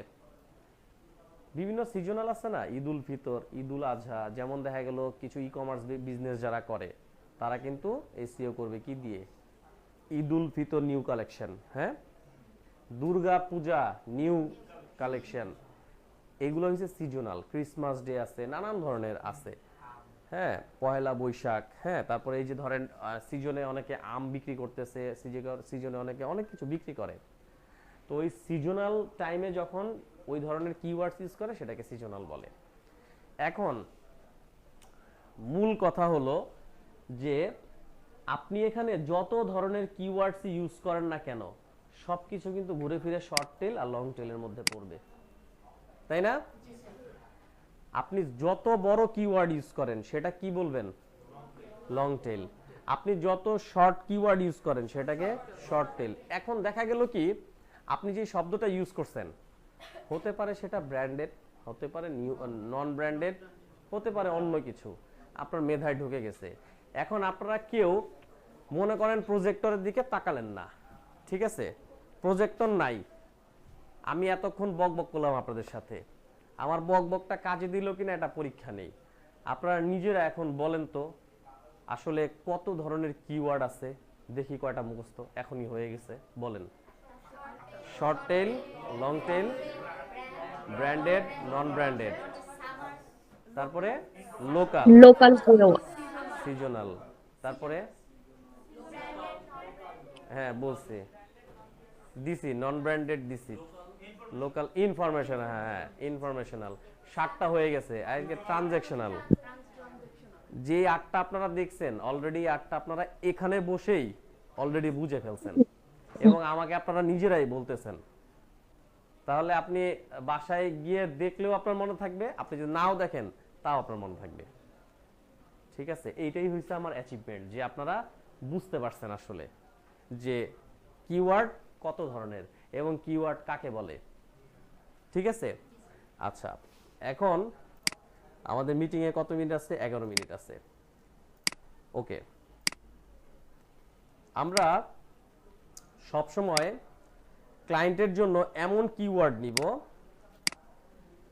বিভিন্ন সিজনাল আছে না, ঈদ উল ফিতর, ঈদ উল আজহা, যেমন দেখা গেল কিছু ই কমার্স বিজনেস যারা করে তারা কিন্তু এসইও করবে কি দিয়ে? ঈদ উল ফিতর নিউ কালেকশন, হ্যাঁ, দুর্গা পূজা নিউ কালেকশন, এগুলো হচ্ছে সিজনাল। ক্রিসমাস ডে আছে, নানান ধরনের আছে, হ্যাঁ, পয়লা বৈশাখ, হ্যাঁ, তারপরে এই যে ধরেন সিজনে অনেকে আম বিক্রি করতেছে, সিজনে অনেকে অনেক কিছু বিক্রি করে। তো ওই সিজনাল টাইমে যখন ওই ধরনের কিওয়ার্ডস ইউজ করে সেটাকে সিজনাল বলে। এখন মূল কথা হলো যে আপনি এখানে যত ধরনের কিওয়ার্ডস ইউজ করেন না কেন, সবকিছু কিন্তু ঘুরে ফিরে শর্ট টেল আর লং টেলের মধ্যে পড়বে, তাই না? আপনি যত বড় কিওয়ার্ড ইউজ করেন সেটা কি বলবেন? Long tail. আপনি যত শর্ট কিওয়ার্ড ইউজ করেন সেটাকে শর্ট টেল। এখন দেখা গেল কি, আপনি যে শব্দটা ইউজ করছেন হতে পারে সেটা ব্র্যান্ডেড, হতে পারে নন ব্র্যান্ডেড, হতে পারে অন্য কিছু, আপনার মেধায় ঢুকে গেছে। এখন আপনারা কেউ মনে করেন প্রজেক্টরের দিকে তাকালেন না, ঠিক আছে, প্রজেক্টর নাই, আমি এতক্ষণ বক বক করলাম আপনাদের সাথে, আমার বক বকটা কাজে দিল কিনা এটা পরীক্ষা নেই। আপনারা নিজেরা এখন বলেন তো আসলে কত ধরনের কিওয়ার্ড আছে, দেখি কয়টা মুখস্থ এখনই হয়ে গেছে, বলেন। Short tail, long tail, branded, non branded, তারপরে লোকাল, লোকাল কিওয়ার্ড, সিজনাল, তারপরে হ্যাঁ বলছি, দিছি নন ব্র্যান্ডেড, দিছি লোকাল, ইনফরমেশন, হ্যাঁ ইনফরমেশনাল, 7টা হয়ে গেছে। আজকে ট্রানজ্যাকশনাল, যে 8টা আপনারা দেখছেন অলরেডি, 8টা আপনারা এখানে বসেই অলরেডি বুঝে ফেলছেন এবং আমাকে আপনারা নিজেরাই বলতেছেন। তাহলে আপনি বাসায় গিয়ে দেখলেও আপনার মনে থাকবে, আপনি যদি নাও দেখেন তাও আপনার মনে থাকবে। ঠিক আছে, এইটাই হচ্ছে আমার অ্যাচিভমেন্ট, যে আপনারা বুঝতে পারছেন আসলে যে কিওয়ার্ড কত ধরনের এবং কিওয়ার্ড কাকে বলে। ঠিক আছে, আচ্ছা, এখন আমাদের মিটিং এ কত মিনিট আছে? 11 মিনিট আছে। ওকে, আমরা সব সময় ক্লায়েন্টের জন্য এমন কিওয়ার্ড নিব,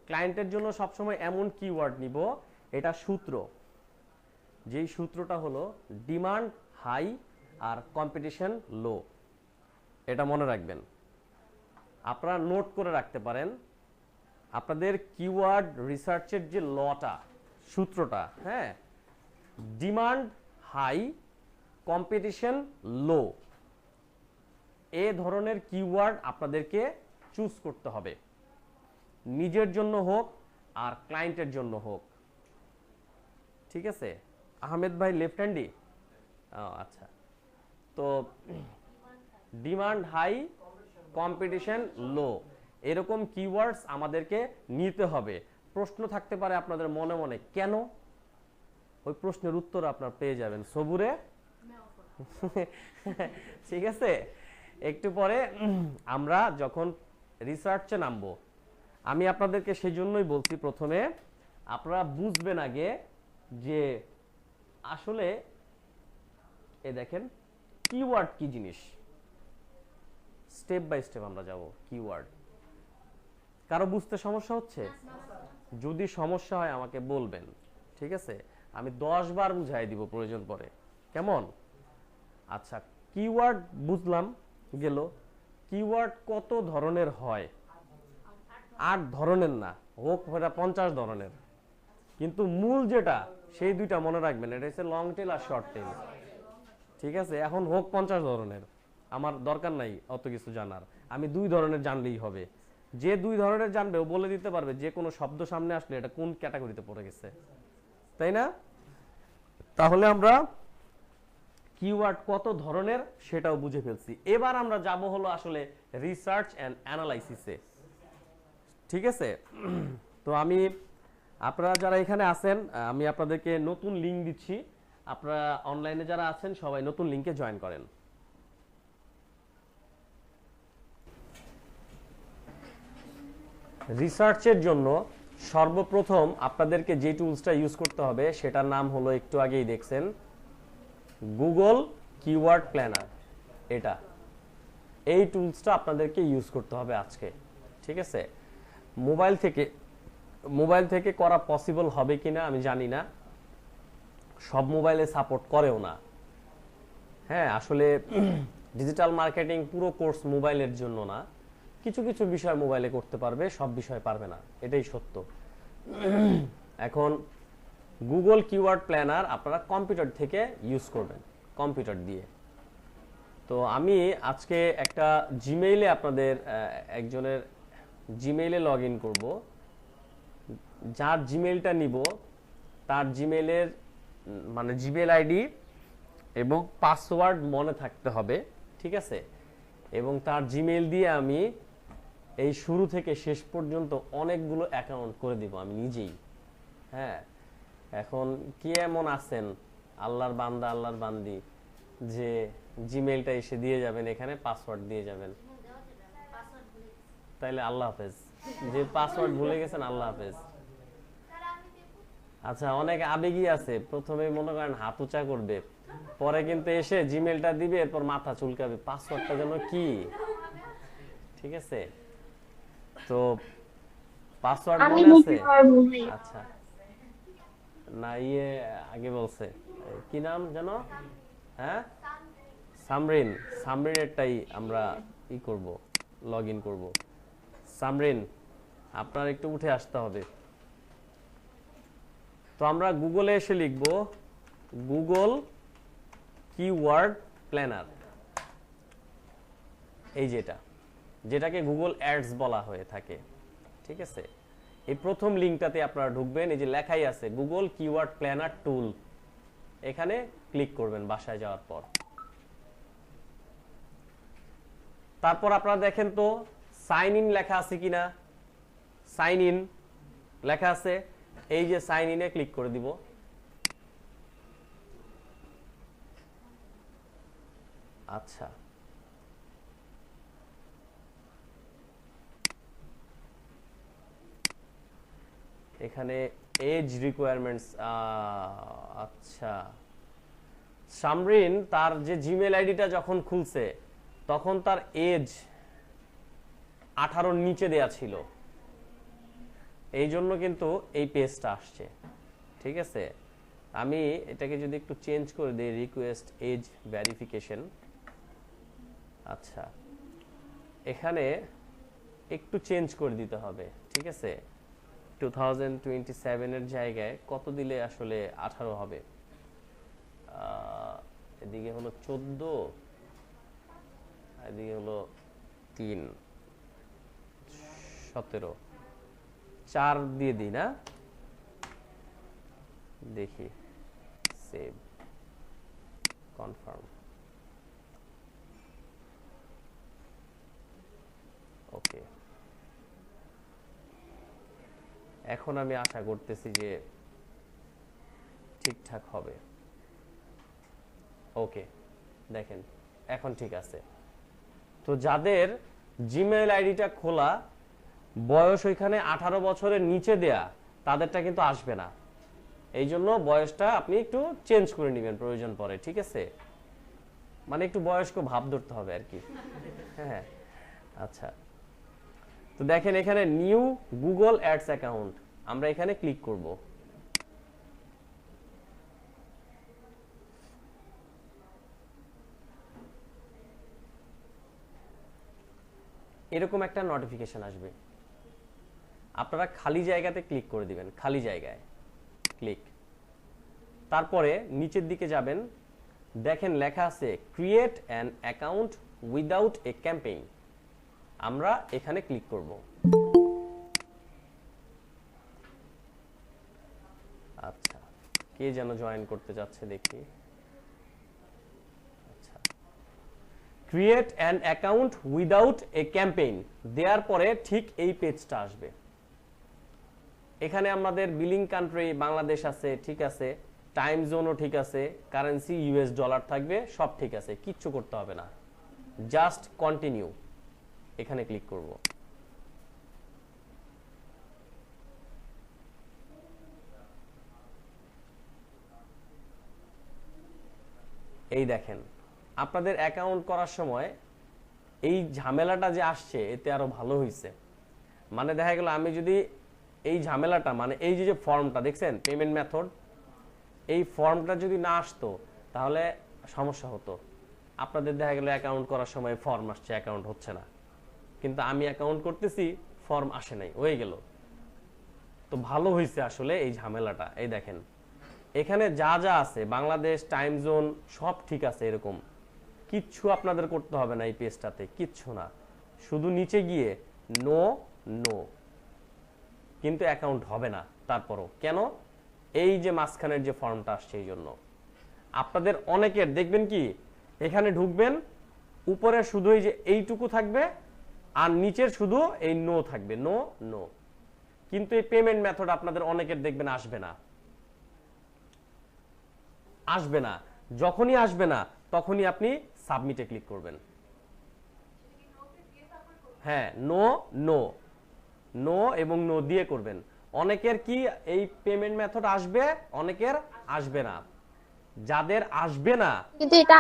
ক্লায়েন্টের জন্য সব সময় এমন কিওয়ার্ড নিব, এটা সূত্র, যেই সূত্রটা হলো ডিমান্ড হাই আর কম্পিটিশন লো। এটা মনে রাখবেন, আপনারা নোট করে রাখতে পারেন। আপনাদের কিওয়ার্ড রিসার্চের যে লটা, সূত্রটা, হ্যাঁ, ডিমান্ড হাই, কম্পিটিশন লো, এ ধরনের কিওয়ার্ড আপনাদেরকে চুজ করতে হবে, নিজের জন্য হোক আর ক্লায়েন্টের জন্য হোক। ঠিক আছে, আহমেদ ভাই লেফট হ্যান্ডি, আচ্ছা, তো ডিমান্ড হাই, কম্পিটিশন লো, এরকম কিওয়ার্ডস আমাদেরকে নিতে হবে। প্রশ্ন থাকতে পারে আপনাদের মনে মনে, কেন? ওই প্রশ্নের উত্তর আপনারা পেয়ে যাবেন সবুরে। ঠিক আছে, একটু পরে আমরা যখন রিসার্চে নামবো, আমি আপনাদেরকে সেই জন্যই বলছি প্রথমে আপনারা বুঝবেন আগে যে আসলে এ দেখেন কিওয়ার্ড কি জিনিস, স্টেপ বাই স্টেপ আমরা যাব। কিওয়ার্ড কারো বুঝতে সমস্যা হচ্ছে? যদি সমস্যা হয় আমাকে বলবেন, ঠিক আছে, আমি 10 বার বুঝাই দিব প্রয়োজন পড়ে, কেমন? আচ্ছা, কিওয়ার্ড বুঝলাম, গেল। কিওয়ার্ড কত ধরনের হয়? 8 ধরনের না, হোক এটা 50 ধরনের, কিন্তু মূল যেটা সেই দুইটা মনে রাখবেন, এটা হচ্ছে লং টেল আর শর্ট টেল। ঠিক আছে, এখন হোক 50 ধরনের, আমার দরকার নাই অত কিছু জানার, আমি 2 ধরনের জানলেই হবে। যে 2 ধরনের জানবে ও বলে দিতে পারবে যে কোনো শব্দ সামনে আসলে এটা কোন ক্যাটাগরিতে পড়ে গেছে, তাই না? তাহলে আমরা কিওয়ার্ড কত ধরনের সেটাও বুঝে ফেলছি। এবার আমরা যাব হলো আসলে রিসার্চ অ্যান্ড অ্যানালাইসিসে। ঠিক আছে, তো আপনারা যারা এখানে আছেন, আমি আপনাদেরকে নতুন লিংক দিচ্ছি, আপনারা অনলাইনে যারা আছেন সবাই নতুন লিংকে জয়েন করেন। রিসার্চের জন্য সর্বপ্রথম আপনাদেরকে যে টুলসটা ইউজ করতে হবে সেটার নাম হলো, একটু আগেই দেখছেন, গুগল কিওয়ার্ড প্ল্যানার। এটা এই টুলসটা আপনাদেরকে ইউজ করতে হবে আজকে। ঠিক আছে, মোবাইল থেকে করা পসিবল হবে কিনা আমি জানি না, সব মোবাইলে সাপোর্ট করেও না। হ্যাঁ, আসলে ডিজিটাল মার্কেটিং পুরো কোর্স মোবাইলের জন্য না, কিছু কিছু বিষয় মোবাইলে করতে পারবে, সব বিষয় পারবে না, এটাই সত্য। এখন গুগল কিওয়ার্ড প্ল্যানার আপনারা কম্পিউটার থেকে ইউজ করবেন, কম্পিউটার দিয়ে। তো আমি আজকে একটা জিমেইলে আপনাদের একজনের জিমেইলে লগ ইন করবো, যার জিমেইলটা নিব তার জিমেইলের মানে জিমেইল আইডি এবং পাসওয়ার্ড মনে থাকতে হবে। ঠিক আছে, এবং তার জিমেইল দিয়ে আমি এই শুরু থেকে শেষ পর্যন্ত অনেকগুলো অ্যাকাউন্ট করে দিব আমি নিজেই। হ্যাঁ, এখন কি এমন আছেন আল্লাহর বান্দা আল্লাহর বান্দি যে জিমেইলটা এসে দিয়ে যাবেন, এখানে পাসওয়ার্ড দিয়ে যাবেন, তাইলে আল্লাহ হাফেজ। যে পাসওয়ার্ড ভুলে গেছেন আল্লাহ হাফেজ। আচ্ছা, অনেক আবেগী আছে, প্রথমে মনে করেন হাত উঁচা করবে, পরে কিন্তু এসে জিমেইলটা দিবে, এরপর মাথা চুলকাবে, পাসওয়ার্ডটা যেন কি। ঠিক আছে, তো পাসওয়ার্ড মনে আছে? আচ্ছা, না আগে বলছে কি নাম যেন? হ্যাঁ, সামরিনেরটাই আমরা করব, লগ ইন করব। সামরিন, আপনার একটু উঠে আসতে হবে। তো আমরা গুগলে এসে লিখব গুগল কিওয়ার্ড প্ল্যানার, এই যেটাকে গুগল অ্যাডস বলা হয়ে থাকে। ঠিক আছে, এই প্রথম লিংকটাতে আপনারা ঢুকবেন, এই যে লেখাই আছে গুগল কিওয়ার্ড প্ল্যানার টুল, এখানে ক্লিক করবেন বাসায় যাওয়ার পর। তারপর আপনারা দেখেন তো সাইন ইন লেখা আছে কিনা। সাইন ইন লেখা আছে, এই যে সাইন ইনে ক্লিক করে দিব। আচ্ছা, এখানে এজ রিকোয়ারমেন্টস। আচ্ছা, সামরিন তার যে জিমেল আইডিটা যখন খুলছে তখন তার এজ 18 নিচে দেয়া ছিল, এই জন্য কিন্তু এই পেজটা আসছে। ঠিক আছে, আমি এটাকে যদি একটু চেঞ্জ করে দিই, রিকোয়েস্ট এজ ভেরিফিকেশন। আচ্ছা, এখানে একটু চেঞ্জ করে দিতে হবে। ঠিক আছে, 2027 এর জায়গায় কত দিলে আসলে 18 হবে? এদিকে হলো 14, এদিকে হলো 3, 17, 4 দিয়ে দিই না, দেখি, সেভ, কনফার্ম, ওকে। এখন আমি আশা করতেছি যে ঠিকঠাক হবে। ওকে, দেখেন এখন ঠিক আছে। তো যাদের জিমেইল আইডিটা খোলা, বয়স ওইখানে 18 বছরের নিচে দেয়া, তাদেরটা কিন্তু আসবে না। এই জন্য বয়সটা আপনি একটু চেঞ্জ করে নেবেন প্রয়োজন পড়ে। ঠিক আছে, মানে একটু বয়স্ক ভাব ধরতে হবে আর কি। হ্যাঁ, আচ্ছা, তো দেখেন এখানে নিউ গুগল অ্যাডস অ্যাকাউন্ট, আমরা এখানে ক্লিক করব। এরকম একটা নোটিফিকেশন আসবে, আপনারা খালি জায়গাতে ক্লিক করে দিবেন, খালি জায়গায় ক্লিক। তারপরে নিচের দিকে যাবেন, দেখেন লেখা আছে create an account without a campaign. আমরা এখানে ক্লিক করব। আচ্ছা, কে যেন জয়েন করতে যাচ্ছে দেখি। আচ্ছা, create an account without a campaign দেওয়ার পরে ঠিক এই পেজটা আসবে। এখানে আমাদের বিলিং কান্ট্রি বাংলাদেশ আছে, ঠিক আছে, টাইম জোনও ঠিক আছে, কারেন্সি ইউএস ডলার থাকবে, সব ঠিক আছে, কিচ্ছু করতে হবে না, জাস্ট কন্টিনিউ এখানে ক্লিক করব। এই দেখেন আপনাদের অ্যাকাউন্ট করার সময় এই ঝামেলাটা যে আসছে এতে আরো ভালো হয়েছে। মানে দেখা গেল আমি যদি এই ঝামেলাটা, মানে এই যে ফর্মটা দেখছেন পেমেন্ট মেথড, এই ফর্মটা যদি না আসতো তাহলে সমস্যা হতো। আপনাদের দেখা গেল অ্যাকাউন্ট করার সময় ফর্ম আসছে, অ্যাকাউন্ট হচ্ছে না, কিন্তু আমি অ্যাকাউন্ট করতেছি ফর্ম আসে নাই, হয়ে গেল। তো ভালো হয়েছে আসলে এই ঝামেলাটা। এই দেখেন এখানে যা যা আছে বাংলাদেশ টাইম জোন সব ঠিক আছে, এরকম কিচ্ছু আপনাদের করতে হবে না এই পেজটাতে, কিচ্ছু না, শুধু নিচে গিয়ে নো নো, কিন্তু অ্যাকাউন্ট হবে না। তারপরও কেন? এই যে মাঝখানের যে ফর্মটা আসছে এই জন্য। আপনাদের অনেকের দেখবেন কি এখানে ঢুকবেন, উপরে শুধু এই যে এইটুকু থাকবে আর নিচের শুধু এই নো থাকবে, নো নো, কিন্তু এই পেমেন্ট মেথড আপনাদের অনেকের দেখবেন আসবে না, আসবে না। যখনই আসবে না তখনই আপনি সাবমিটে ক্লিক করবেন। হ্যাঁ, নো নো নো এবং নো দিয়ে করবেন। অনেকের কি এই পেমেন্ট মেথড আসবে, অনেকের আসবে না। যাদের আসবে না, কিন্তু এটা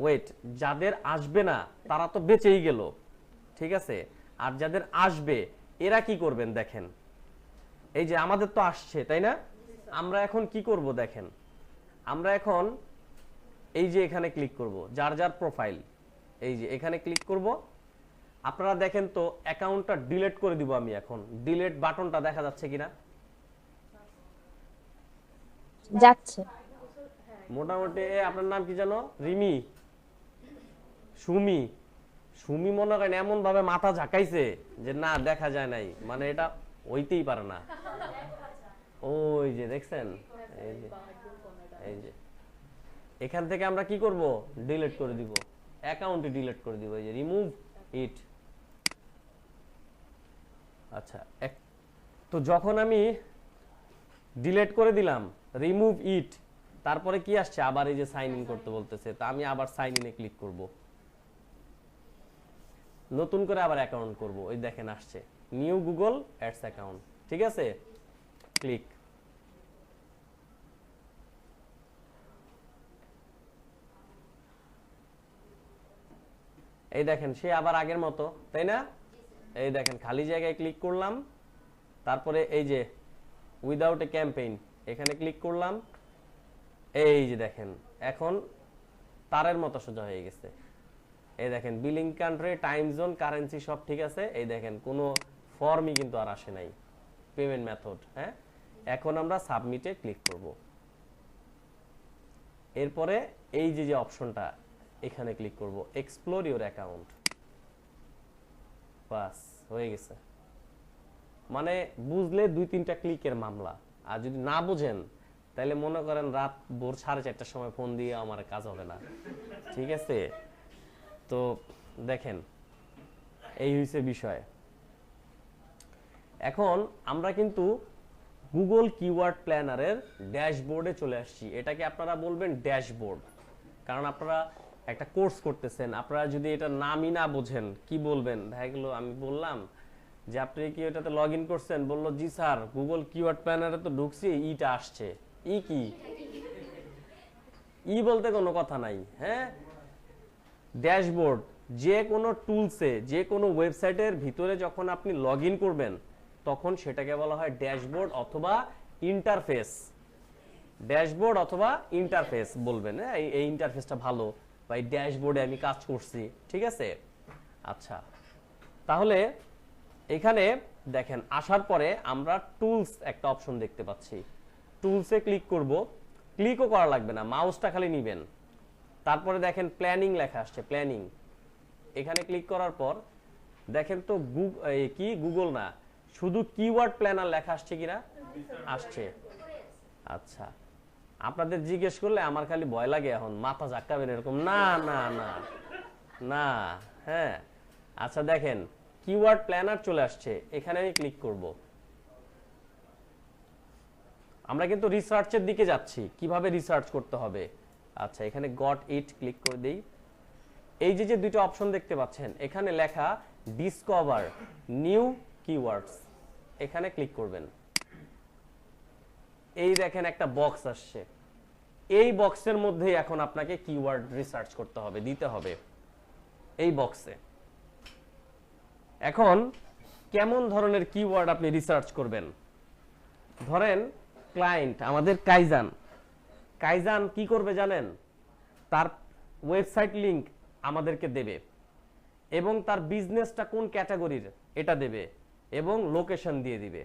ওয়েট, যাদের আসবে না তারা তো বেঁচেই গেল, ঠিক আছে। আর যাদের আসবে এরা কি করবেন দেখেন, এই যে আমাদের তো আসছে তাই না, আমরা এখন কি করব দেখেন, আমরা এখন এই যে এখানে ক্লিক করব, যার যার প্রোফাইল, এই যে এখানে ক্লিক করব। আপনারা দেখেন তো অ্যাকাউন্টটা ডিলিট করে দিব আমি এখন, ডিলিট বাটনটা দেখা যাচ্ছে কিনা, যাচ্ছে মোটামুটি। আপনার নাম কি জানো? রিমি, সুমি, সুমি মনে করেন এমন ভাবে মাথা ঝাঁকাইছে যে না দেখা যায় নাই, মানে এটা হইতেই পারে না। ওই যে দেখছেন, এই যে এই যে এখান থেকে আমরা কি করব, ডিলিট করে দিব, অ্যাকাউন্টে ডিলিট করে দিব, এই যে রিমুভ ইট। আচ্ছা, তো যখন আমি ডিলিট করে দিলাম, রিমুভ ইট, তারপরে কি আসছে, আবার এই যে সাইন ইন করতে বলতেছে, তা আমি আবার সাইন ইনে ক্লিক করব, নতুন করে আবার অ্যাকাউন্ট করব। ওই দেখেন আসছে নিউ গুগল অ্যাডস অ্যাকাউন্ট, ঠিক আছে, ক্লিক। এই দেখেন সে আবার আগের মতো, তাই না? এই দেখেন খালি জায়গায় ক্লিক করলাম, তারপরে এই যে উইদাউট এ ক্যাম্পেইন এখানে ক্লিক করলাম, এই যে দেখেন এখন তারের মতো সোজা হয়ে গেছে। এই দেখেন billing country, time zone, currency সব ঠিক আছে। এই দেখেন কোনো ফর্মই কিন্তু আর আসে নাই, পেমেন্ট মেথড। হ্যাঁ, এখন আমরা সাবমিটে ক্লিক করব। এরপরে এই যে অপশনটা এখানে ক্লিক করব, এক্সপ্লোর ইওর অ্যাকাউন্ট, বাস হয়ে গেছে। মানে বুঝলে 2-3টা ক্লিকের মামলা, আর যদি না বুঝেন তাহলে মনে করেন রাত ভোর 4:30টার সময় ফোন দিয়ে আমার কাজ হবে না, ঠিক আছে। তো দেখেন এই হইছে বিষয়। এখন আমরা কিন্তু গুগল কিওয়ার্ড প্ল্যানারের ড্যাশবোর্ডে চলে আসছি। এটাকে আপনারা বলবেন ড্যাশবোর্ড, কারণ আপনারা একটা কোর্স করতেছেন, আপনারা যদি এটা নামই না বোঝেন কি বলবেন। দেখা গেল আমি বললাম যে আপনি কি এটাতে লগ ইন করছেন, বললো জি স্যার গুগল কিওয়ার্ড প্ল্যানারে তো ঢুকছি, ইটা আসছে। ই কি? ই বলতে কোনো কথা নাই। হ্যাঁ, ড্যাশবোর্ড যে কোনো টুলসে, যে কোনো ওয়েবসাইটের ভিতরে যখন আপনি লগ ইন করবেন তখন সেটাকে বলা হয় ড্যাশবোর্ড অথবা ইন্টারফেস। ড্যাশবোর্ড অথবা ইন্টারফেস বলবেন, এই ইন্টারফেসটা ভালো বা এই ড্যাশবোর্ডে আমি কাজ করছি, ঠিক আছে। আচ্ছা, তাহলে এখানে দেখেন আসার পরে আমরা টুলস একটা অপশন দেখতে পাচ্ছি। টুলসে ক্লিক করব, ক্লিকও করা লাগবে না, মাউসটা খালি নিবেন। তারপরে দেখেন প্ল্যানিং লেখা আসছে, প্ল্যানিং। এখানে ক্লিক করার পর দেখেন তো কি গুগল না, শুধু কিওয়ার্ড প্ল্যানার লেখা আসছে কিনা? আসছে। আচ্ছা, আপনাদের জিজ্ঞেস করলে আমার খালি ভয় লাগে, এখন মাথা ঝাক্কাবেন এরকম, না না না না। হ্যাঁ, আচ্ছা দেখেন কিওয়ার্ড প্ল্যানার চলে আসছে, এখানে আমি ক্লিক করব। আমরা কিন্তু রিসার্চের দিকে যাচ্ছি, কিভাবে রিসার্চ করতে হবে। আচ্ছা, এখানে গট ইট ক্লিক করে দেই। এই যে দুটো অপশন দেখতে পাচ্ছেন, এখানে লেখা ডিসকভার নিউ কিওয়ার্ডস, এখানে ক্লিক করবেন। এই দেখেন একটা বক্স আসছে, এই বক্সের মধ্যেই এখন আপনাকে কিওয়ার্ড রিসার্চ করতে হবে, দিতে হবে এই বক্সে। এখন কেমন ধরনের কিওয়ার্ড আপনি রিসার্চ করবেন? ধরেন ক্লায়েন্ট আমাদের কাইজান, কাইজান কি করবে জানেন? তার ওয়েবসাইট লিংক আমাদেরকে দেবে এবং তার বিজনেসটা কোন ক্যাটাগরির এটা দেবে এবং লোকেশন দিয়ে দিবে।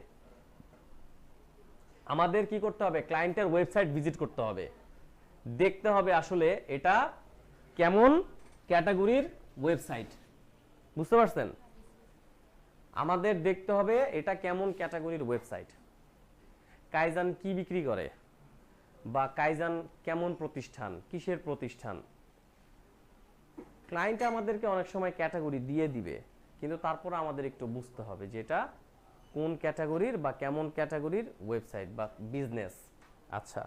আমাদের কি করতে হবে? ক্লায়েন্টের ওয়েবসাইট ভিজিট করতে হবে, দেখতে হবে আসলে এটা কেমন ক্যাটাগরির ওয়েবসাইট। বুঝতে পারছেন? আমাদের দেখতে হবে এটা কেমন ক্যাটাগরির ওয়েবসাইট, কাইজান কি বিক্রি করে, বা কাইজান কেমন প্রতিষ্ঠান, কিসের প্রতিষ্ঠান। ক্লায়েন্ট আমাদেরকে অনেক সময় ক্যাটাগরি দিয়ে দিবে, কিন্তু তারপর আমাদের একটু বুঝতে হবে যে এটা কোন ক্যাটাগরির বা কেমন ক্যাটাগরির ওয়েবসাইট বা বিজনেস। আচ্ছা,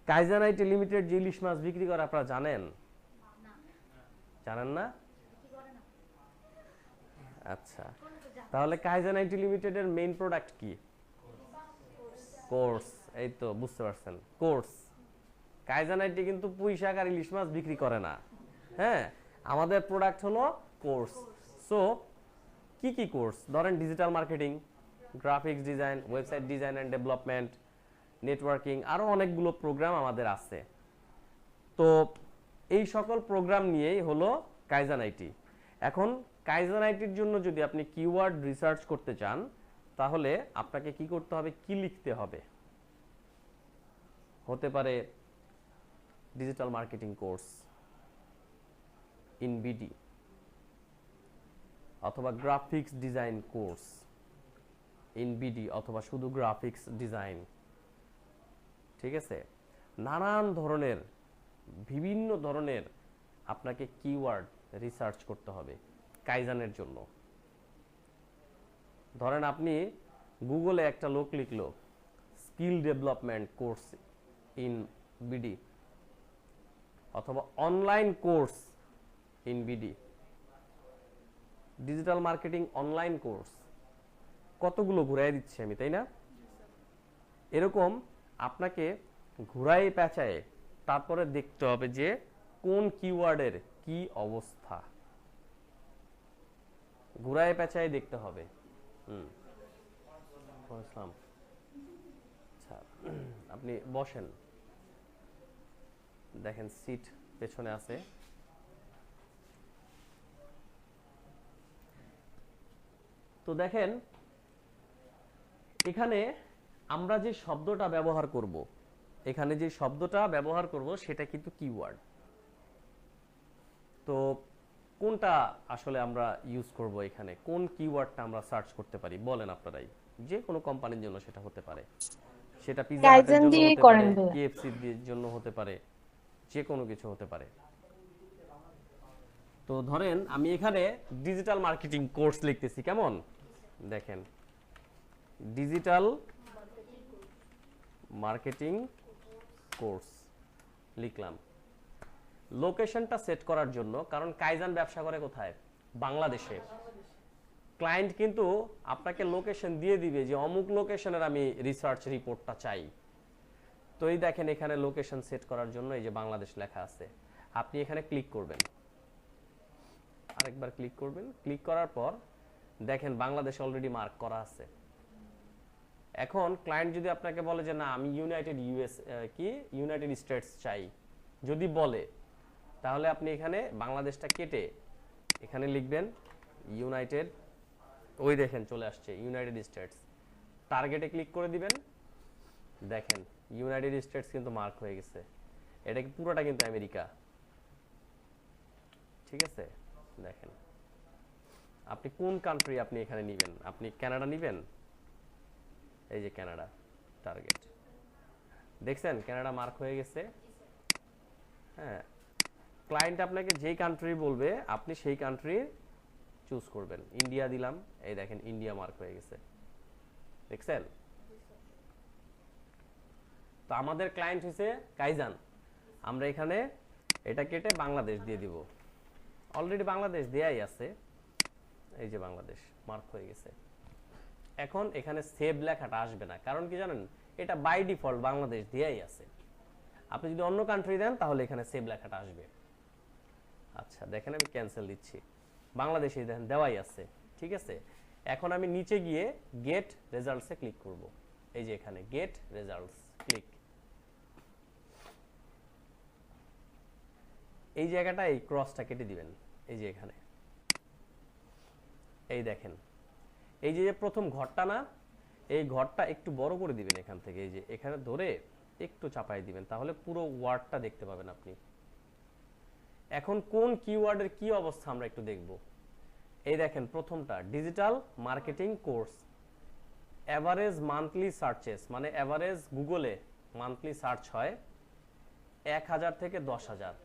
কাইজান আইটি লিমিটেড যে ইলিশ মাছ বিক্রি করে আপনারা জানেন? জানেন না? আচ্ছা, তাহলে কাইজান আইটি লিমিটেডের মেইন প্রোডাক্ট কি? কোর্স। এই তো বুঝতে পারছেন, কোর্স। কাইজান আইটি কিন্তু পুঁই শাক আর ইলিশ মাছ বিক্রি করে না। হ্যাঁ, আমাদের প্রোডাক্ট হলো কোর্স। সো কি কি কোর্স? ধরেন digital marketing, graphics design, website design and development, networking, আরো অনেকগুলো প্রোগ্রাম আমাদের আছে। তো এই সকল প্রোগ্রাম নিয়েই হলো কাইজান আইটি। এখন কাইজান আইটির জন্য যদি আপনি কিওয়ার্ড রিসার্চ করতে চান, তাহলে আপনাকে কি করতে হবে? কি লিখতে হবে? হতে পারে digital marketing course in BD, অথবা graphics design course in BD, অথবা শুধু গ্রাফিক্স ডিজাইন। ঠিক আছে, নানান ধরনের বিভিন্ন ধরনের আপনাকে কিওয়ার্ড রিসার্চ করতে হবে কাইজানের জন্য। ধরেন আপনি গুগলে একটা লোক লিখলো skill development course in BD, অথবা online course in BD, digital marketing online course, কতগুলো ঘুরাই দিচ্ছি আমি, তাই না? এরকম আপনাকে ঘুরাই পেঁচায় তারপরে দেখতে হবে যে কোন কিওয়ার্ডের কি অবস্থা, ঘুরাই পেঁচায় দেখতে হবে। আচ্ছা, আপনি বসেন, দেখেন সিট পেছনে আছে। তো দেখেন এখানে আমরা যে শব্দটা ব্যবহার করব, এখানে যে শব্দটা ব্যবহার করব সেটা কিন্তু কিওয়ার্ড। তো কোনটা আসলে আমরা ইউজ করব, এখানে কোন কিওয়ার্ডটা আমরা সার্চ করতে পারি বলেন আপনারাই। যে কোনো কোম্পানির জন্য সেটা হতে পারে, সেটা পিৎজা হাটের জন্য হতে পারে, কেএফসি এর জন্য হতে পারে, যে কোনো কিছু হতে পারে। তো ধরেন আমি এখানে ডিজিটাল মার্কেটিং কোর্স লিখতেছি, কেমন? দেখেন ডিজিটাল মার্কেটিং কোর্স লিখলাম। লোকেশনটা সেট করার জন্য, কারণ কাইজান ব্যবসা করে কোথায়? বাংলাদেশে। ক্লায়েন্ট কিন্তু আপনাকে লোকেশন দিয়ে দিবে যে অমুক লোকেশনের আমি রিসার্চ রিপোর্টটা চাই। তো এই দেখেন এখানে লোকেশন সেট করার জন্য এই যে বাংলাদেশ লেখা আছে, আপনি এখানে ক্লিক করবেন, আরেকবার ক্লিক করবেন। ক্লিক করার পর দেখেন বাংলাদেশ অলরেডি মার্ক করা আছে। এখন ক্লায়েন্ট যদি আপনাকে বলে যে না আমি ইউনাইটেড স্টেটস চাই, যদি বলে, তাহলে আপনি এখানে বাংলাদেশটা কেটে এখানে লিখবেন ইউনাইটেড ওই দেখেন চলে আসছে ইউনাইটেড স্টেটস। টার্গেটে ক্লিক করে দিবেন, দেখেন ইউনাইটেড স্টেটস কিন্তু মার্ক হয়ে গেছে। এটা কি পুরোটা কিন্তু আমেরিকা, ঠিক আছে। দেখেন আপনি কোন কান্ট্রি আপনি এখানে নেবেন, আপনি কানাডা নেবেন, এই যে কানাডা টার্গেট, দেখছেন কানাডা মার্ক হয়ে গেছে। হ্যাঁ, ক্লায়েন্ট আপনাকে যেই কান্ট্রি বলবে আপনি সেই কান্ট্রি চুজ করবেন। ইন্ডিয়া দিলাম, এই দেখেন ইন্ডিয়া মার্ক হয়ে গেছে, দেখছেন। তো আমাদের ক্লায়েন্ট হইছে কাইজান, আমরা এখানে এটা কেটে বাংলাদেশ দিয়ে দিব। অলরেডি বাংলাদেশ দেয়াই আছে, এই যে বাংলাদেশ মার্ক হয়ে গেছে। এখন এখানে সেভ লেখাটা আসবে না, কারণ কি জানেন, এটা বাই ডিফল্ট বাংলাদেশ দেয়াই আছে। আপনি যদি অন্য কান্ট্রি দেন তাহলে এখানে সেভ লেখাটা আসবে। আচ্ছা দেখেন আমি ক্যান্সেল দিচ্ছি, বাংলাদেশে দেখেন দেওয়াই আছে, ঠিক আছে। এখন আমি নিচে গিয়ে গেট রেজাল্টসে ক্লিক করব। এই যে এখানে গেট রেজাল্টস ক্লিক, এই জায়গাটা এই ক্রসটা কেটে দিবেন, এই যে এখানে এই দেখেন এই যে প্রথম ঘরটা না, এই ঘরটা একটু বড় করে দিবেন এখান থেকে, এই যে এখানে ধরে একটু চাপাই দিবেন, তাহলে পুরো ওয়ার্ডটা দেখতে পাবেন আপনি। এখন কোন কিওয়ার্ডের কি অবস্থা আমরা একটু দেখব। এই দেখেন প্রথমটা digital marketing course, average monthly searches, মানে এভারেজ গুগলে মান্থলি সার্চ হয় 1000 থেকে 10000,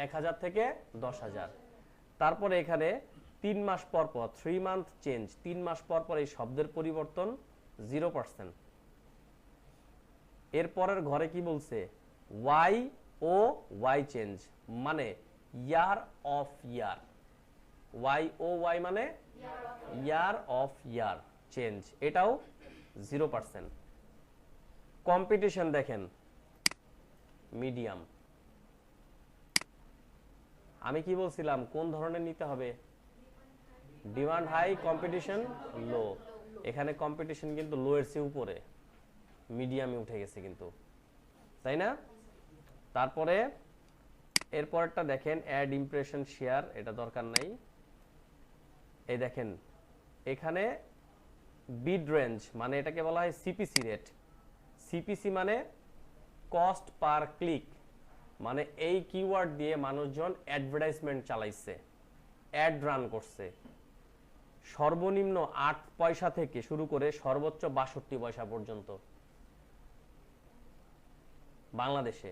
1000 থেকে 10000। তারপরে এখানে 3 মাস পর পর 3 মান্থ চেঞ্জ, 3 মাস পর পর এই শব্দের পরিবর্তন 0%। এরপরের ঘরে কি বলছে, ওয়াই ও ওয়াই চেঞ্জ, মানে year of year, Y O Y মানে ইয়ার অফ ইয়ার চেঞ্জ, এটাও 0%। কম্পিটিশন দেখেন মিডিয়াম, আমি কি বলছিলাম কোন ধরনের নিতে হবে, ডিমান্ড হাই কম্পিটিশন লো, এখানে কম্পিটিশন কিন্তু লো এর চেয়ে উপরে, মিডিয়ামে উঠে গেছে কিন্তু, তাই না। তারপরে এরপরটা দেখেন অ্যাড ইমপ্রেশন শেয়ার, এটা দরকার নাই। এই দেখেন এখানে বিড রেঞ্জ, মানে এটাকে বলা হয় সিপিসি রেট। সিপিসি মানে কস্ট পার ক্লিক, মানে এই কিওয়ার্ড দিয়ে মানুষজন অ্যাডভার্টাইজমেন্ট চালাইছে, অ্যাড রান করছে। সর্বনিম্ন 8 পয়সা থেকে শুরু করে সর্বোচ্চ 62 পয়সা পর্যন্ত বাংলাদেশে।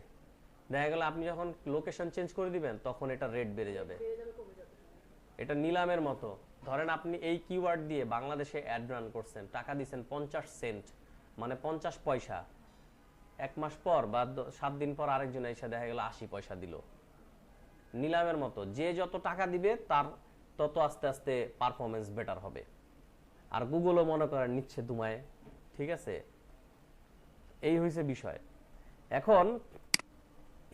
দেখা গেল আপনি যখন লোকেশন চেঞ্জ করে দিবেন তখন এটা রেট বেড়ে যাবে, এটা নিলামের মতো। ধরেন আপনি এই কিওয়ার্ড দিয়ে বাংলাদেশে অ্যাড রান করছেন, টাকা দিচ্ছেন 50 সেন্ট, মানে 50 পয়সা। 1 মাস পর বা 7 দিন পর আরেকজন এসে দেখা গেল 80 পয়সা দিল, নিলামের মতো। যে যত টাকা দিবে তার তত আস্তে আস্তে পারফরমেন্স বেটার হবে। আর গুগলও মনে করেন নিচ্ছে দুমায়, ঠিক আছে। এই হয়েছে বিষয়। এখন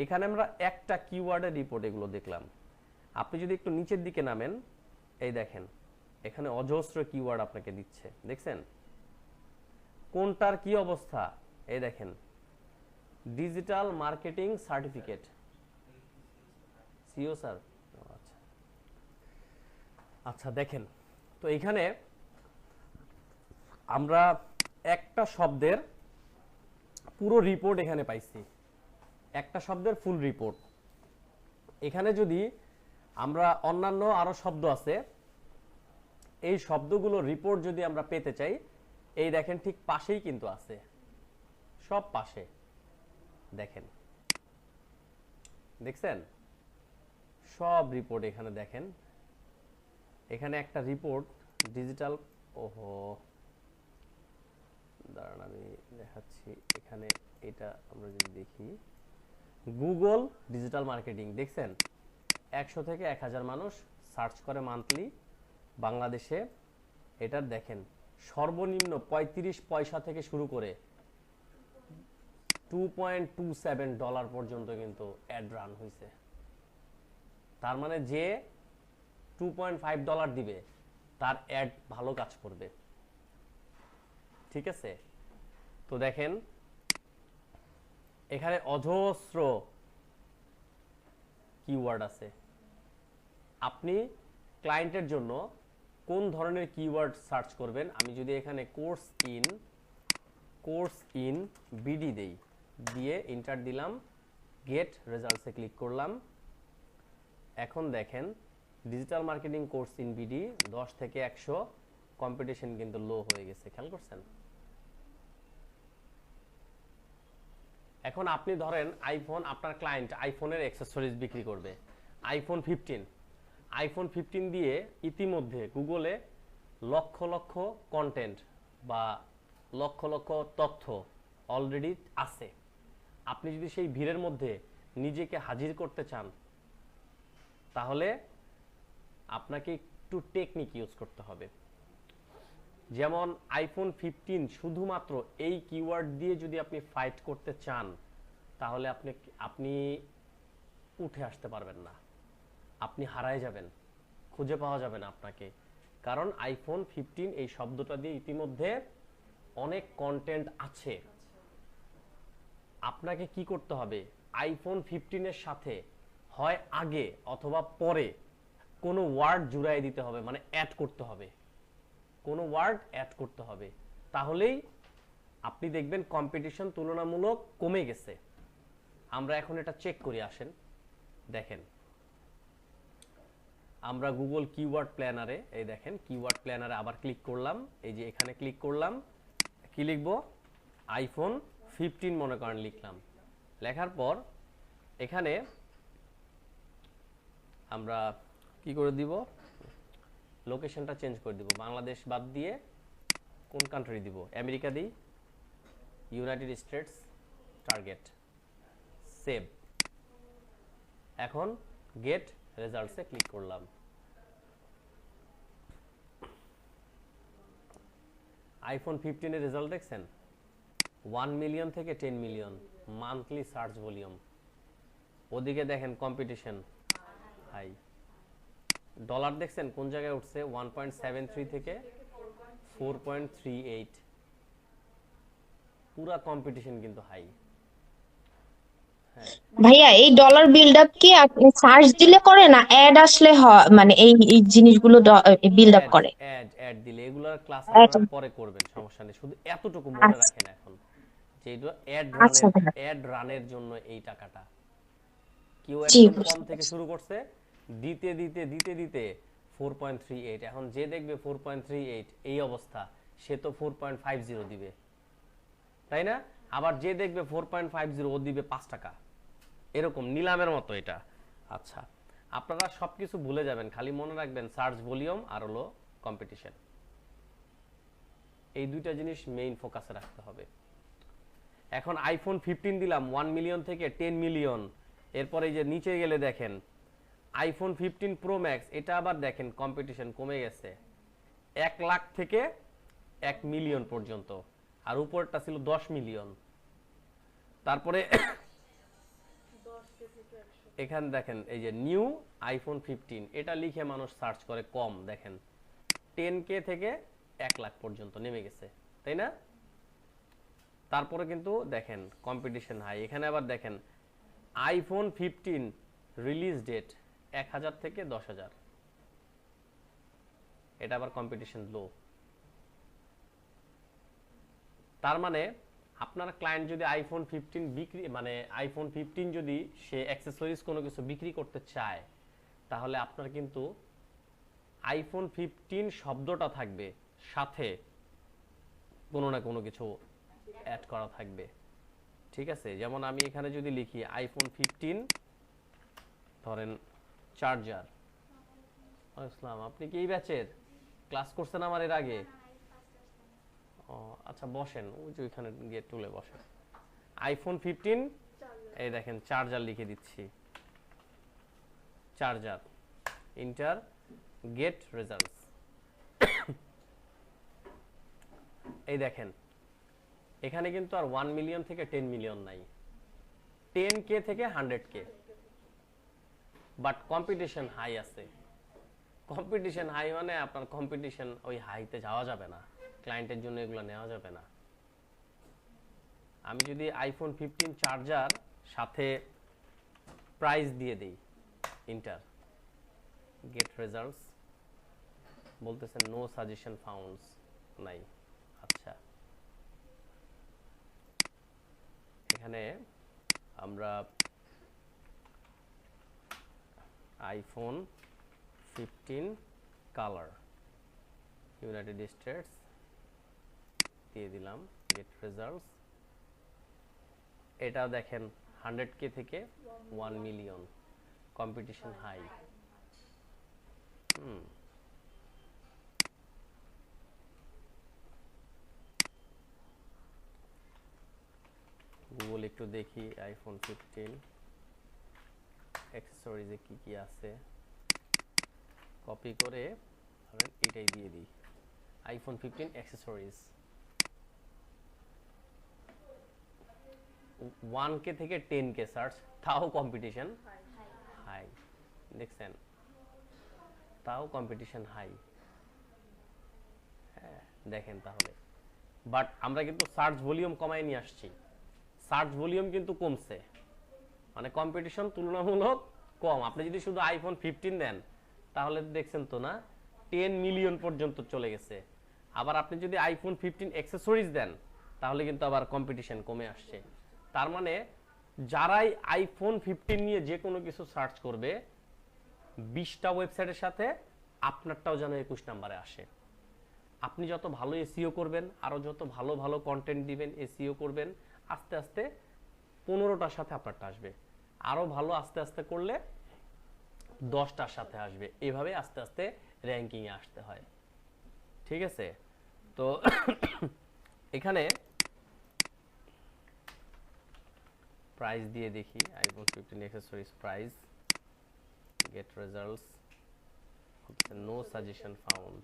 এখানে আমরা একটা কিওয়ার্ডের রিপোর্ট এগুলো দেখলাম। আপনি যদি একটু নিচের দিকে নামেন, এই দেখেন এখানে অজস্র কিওয়ার্ড আপনাকে দিচ্ছে, দেখছেন কোনটার কি অবস্থা। এই দেখেন digital marketing certificate, SEO sir, আচ্ছা আচ্ছা দেখেন। তো এখানে আমরা একটা শব্দের পুরো রিপোর্ট এখানে পাইছি, একটা শব্দের ফুল রিপোর্ট। এখানে যদি আমরা অন্যান্য আরো শব্দ আছে, এই শব্দগুলো রিপোর্ট যদি আমরা পেতে চাই, এই দেখেন ঠিক পাশেই কিন্তু আছে, সব পাশে দেখেন, দেখছেন সব রিপোর্ট এখানে দেখেন। এখানে একটা রিপোর্ট ডিজিটাল, ওহো দাঁড়ান আমি দেখাচ্ছি। এখানে এটা আমরা যদি দেখি গুগল ডিজিটাল মার্কেটিং, দেখছেন 100 থেকে 1000 মানুষ সার্চ করে মান্থলি বাংলাদেশে। এটার দেখেন সর্বনিম্ন 35 পয়সা থেকে শুরু করে $2.27 পর্যন্ত কিন্তু অ্যাড রান হয়েছে। তার মানে যে $2.5 দিবে তার অ্যাড ভালো কাজ করবে, ঠিক আছে। তো দেখেন এখানে অজস্র কিওয়ার্ড আছে। আপনি ক্লায়েন্টের জন্য কোন ধরনের কিওয়ার্ড সার্চ করবেন। আমি যদি এখানে কোর্স ইন বিডি দেই, দিয়ে এন্টার দিলাম, গেট রেজাল্টসে ক্লিক করলাম। এখন দেখেন digital marketing course in BD 10 থেকে 100, কম্পিটিশন কিন্তু লো হয়ে গেছে, খেয়াল করছেন। এখন আপনি ধরেন আইফোন, আপনার ক্লায়েন্ট আইফোনের অ্যাকসেসরিজ বিক্রি করবে, আইফোন 15 দিয়ে ইতিমধ্যে গুগলে লক্ষ লক্ষ কন্টেন্ট বা লক্ষ লক্ষ তথ্য অলরেডি আছে। আপনি যদি সেই ভিড়ের মধ্যে নিজেকে হাজির করতে চান, তাহলে আপনাকে একটু টেকনিক ইউজ করতে হবে। যেমন আইফোন 15 শুধুমাত্র এই কিওয়ার্ড দিয়ে যদি আপনি ফাইট করতে চান, তাহলে আপনি উঠে আসতে পারবেন না, আপনি হারায় যাবেন, খুঁজে পাওয়া যাবে না আপনাকে। কারণ আইফোন 15 এই শব্দটা দিয়ে ইতিমধ্যে অনেক কন্টেন্ট আছে। আপনাকে কি করতে হবে, আইফোন 15 এর সাথে হয় আগে অথবা পরে কোনো ওয়ার্ড জুড়াই দিতে হবে, মানে অ্যাড করতে হবে, কোনো ওয়ার্ড অ্যাড করতে হবে। তাহলেই আপনি দেখবেন কম্পিটিশন তুলনামূলক কমে গেছে। আমরা এখন এটা চেক করি, আসেন দেখেন। আমরা গুগল কিওয়ার্ড প্ল্যানারে, এই দেখেন কিওয়ার্ড প্ল্যানারে আবার ক্লিক করলাম, এই যে এখানে ক্লিক করলাম, কি লিখব, আইফোন 15 মনে করেন লিখলাম। লেখার পর এখানে আমরা কি করে দিব, লোকেশনটা চেঞ্জ করে দিব, বাংলাদেশ বাদ দিয়ে কোন কান্ট্রি দিব, আমেরিকা দিই, ইউনাইটেড স্টেটস, টার্গেট, সেভ। এখন গেট রেজাল্টসে ক্লিক করলাম। আইফোন 15 এর রেজাল্ট দেখছেন, 1 মিলিয়ন থেকে 10 মিলিয়ন মান্থলি সার্চ ভলিউম। ওদিকে দেখেন কম্পিটিশন হাই। ডলার দেখছেন কোন জায়গায় উঠছে, 1.73 থেকে 4.38, পুরা কম্পিটিশন কিন্তু হাই। ভাইয়া এই ডলার বিল্ড আপ কি আপনি সার্চ দিলে করে না অ্যাড আসলে হয়, মানে এই জিনিসগুলো বিল্ড আপ করে? অ্যাড দিলে এগুলোর ক্লাস Add, আপনারা পরে করবেন, সমস্যা নেই, শুধু এতটুকু মনে আচ্ছা রাখেন এখন যে এটা আচ্ছা ভাইয়া, অ্যাড রানের জন্য এই টাকাটা। কেউ জি একদম কম বুঝতে থেকে পারছি। শুরু করছে, দিতে দিতে দিতে দিতে 4.38, এখন যে দেখবে 4.38 এই অবস্থা, সে তো 4.50 দিবে, তাই না? আবার যে দেখবে 4.50 ও দিবে 5 টাকা, এরকম নিলামের মতো এটা। আচ্ছা, আপনারা সবকিছু ভুলে যাবেন, খালি মনে রাখবেন সার্চ ভলিউম আর হলো কম্পিটিশন, এই দুইটা জিনিস মেইন ফোকাসে রাখতে হবে। এখন আইফোন 15 দিলাম 1 মিলিয়ন থেকে 10 মিলিয়ন, এরপরে এই যে নিচে গেলে দেখেন আইফোন 15 প্রো ম্যাক্স, এটা আবার দেখেন কম্পিটিশন কমে গেছে 1 লাখ থেকে 1 মিলিয়ন পর্যন্ত, আর উপরটা ছিল 10 মিলিয়ন। তারপরে এখানে দেখেন এই যে নিউ আইফোন 15, এটা লিখে মানুষ সার্চ করে কম, দেখেন 10K থেকে 1 লাখ পর্যন্ত নেমে গেছে, তাই না? তারপরে কিন্তু দেখেন কম্পিটিশন হাই। এখানে আবার দেখেন আইফোন 15 রিলিজ ডেট 1000 থেকে 10,000, এটা আবার কম্পিটিশন লো। তার মানে আপনার ক্লায়েন্ট যদি আইফোন 15 বিক্রি, মানে আইফোন 15 যদি সে অ্যাকসেসরিজ কোনো কিছু বিক্রি করতে চায়, তাহলে আপনার কিন্তু আইফোন 15 শব্দটা থাকবে, সাথে কোনো না কোনো কিছু অ্যাড করা থাকবে, ঠিক আছে? যেমন আমি এখানে যদি লিখি আইফোন 15 ধরেন চার্জার। আসসালাম, আপনি কি এই ব্যাচের ক্লাস করছেন আমার এর আগে? ও আচ্ছা, বসেন, ওই যে ওইখানে গিয়ে টুলে বসেন। আইফোন 15 এই দেখেন চার্জার লিখে দিচ্ছি, চার্জার, ইন্টার, গেট রেজাল্টস। এই দেখেন এখানে কিন্তু আর 1 মিলিয়ন থেকে 10 মিলিয়ন নাই, 10K থেকে 100K, বাট কম্পিটিশন হাই আছে। কম্পিটিশন হাই মানে আপনার কম্পিটিশন ওই হাইতে যাওয়া যাবে না, ক্লায়েন্টের জন্য এগুলো নেওয়া যাবে না। আমি যদি আইফোন 15 চার্জার সাথে প্রাইস দিয়ে দেই, ইন্টার, গেট রেজাল্টস, বলতেছে নো সাজেশন ফাউন্ডস, নাই। আচ্ছা, এখানে আমরা আইফোন 15 কালার ইউনাইটেড স্টেটস দিয়ে দিলাম, গেট রেজাল্টস। এটা দেখেন 100K থেকে 1 মিলিয়ন, কম্পিটিশন হাই। গুগল একটু দেখি আইফোন 15 অ্যাক্সেসরিজে কি কি আছে, কপি করে ধরেন এটাই দিয়ে দিই, আইফোন 15 অ্যাক্সেসরিজ। 1K থেকে 10K সার্চ, তাও কম্পিটিশন হাই। দেখছেন, তাও কম্পিটিশন হাই। হ্যাঁ দেখেন তাহলে, বাট আমরা কিন্তু সার্চ ভলিউম কমাই নিয়ে আসছি, সার্চ ভলিউম কিন্তু কমছে, মানে কম্পিটিশন তুলনামূলক কম। আপনি যদি শুধু আইফোন 15 দেন তাহলে দেখছেন তো না 10 মিলিয়ন পর্যন্ত চলে গেছে। আবার আপনি যদি আইফোন 15 অ্যাক্সেসরিজ দেন তাহলে কিন্তু আবার কম্পিটিশন কমে আসছে। তার মানে যারাই আইফোন 15 নিয়ে যে কোনো কিছু সার্চ করবে 20টা ওয়েবসাইটের সাথে আপনারটাও যেন 21 নম্বরে আসে। আপনি যত ভালো এসইও করবেন, আরো যত ভালো ভালো কন্টেন্ট দিবেন, এসইও করবেন, আস্তে আস্তে 15টার সাথে আপনারটা আসবে। আরো ভালো আস্তে আস্তে করলে 10টার সাথে আসবে। এভাবে আস্তে আস্তে র্যাঙ্কিং এ আসতে হয়, ঠিক আছে? তো এখানে প্রাইস দিয়ে দেখি, iPhone 15 accessories price, get results, no suggestion found.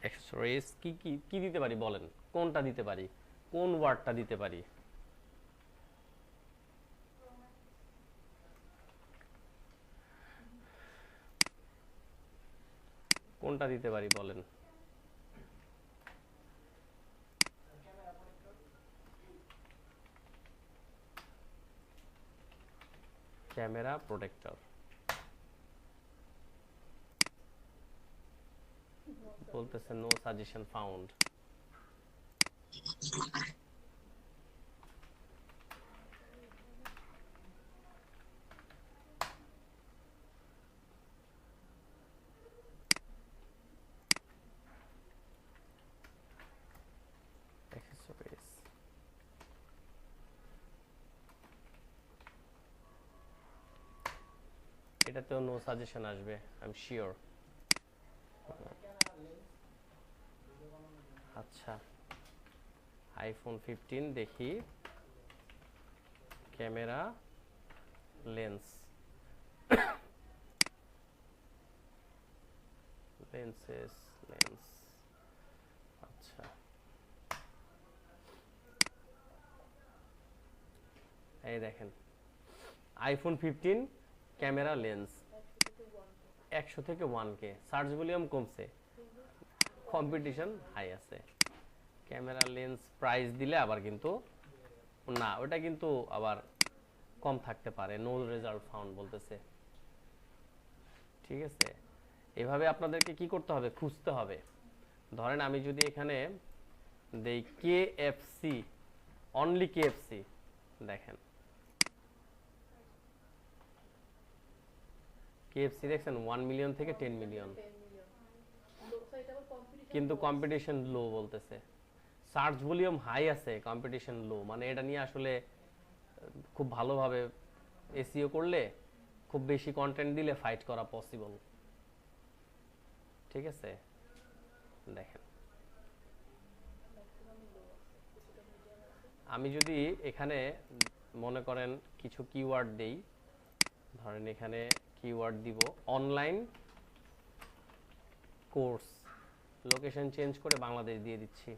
Accessories কি কি কি দিতে পারি বলেন, কোনটা দিতে পারি, কোন ওয়ার্ডটা দিতে পারি? কোনটা দিতে পারি বলেন? ক্যামেরা প্রোটেক্টর বলতেছে নো সাজেশন ফাউন্ড। অ্যাক্সেসরিজ এটাতেও নো সাজেশন আসবে, আই এম শিওর। আচ্ছা, আইফোন 15 দেখি, ক্যামেরা লেন্স, লেন্সেস লেন্স। আচ্ছা, এই দেখেন আইফোন 15 ক্যামেরা লেন্স 100 থেকে 1K, সার্চ ভলিউম কমছে, কম্পিটিশন হাই আছে। ক্যামেরা লেন্স প্রাইস দিলে আবার কিন্তু না, ওটা কিন্তু আবার কম থাকতে পারে, নো রেজাল্ট ফাউন্ড বলতেছে, ঠিক আছে? এভাবে আপনাদেরকে কি করতে হবে, খুঁজতে হবে। ধরেন আমি যদি এখানে দেই KFC, অনলি KFC, দেখেন KFC দেখছেন 1 মিলিয়ন থেকে 10 মিলিয়ন, কিন্তু কম্পিটিশন লো বলতেছে। সার্চ ভলিউম হাই আছে, কম্পিটিশন লো, মানে এটা নিয়ে আসলে খুব ভালোভাবে এসইও করলে, খুব বেশি কন্টেন্ট দিলে ফাইট করা পসিবল, ঠিক আছে? দেখেন আমি যদি এখানে মনে করেন কিছু কিওয়ার্ড দেই, ধরেন এখানে কিওয়ার্ড দিব অনলাইন কোর্স, লোকেশন চেঞ্জ করে বাংলাদেশ দিয়ে দিচ্ছি।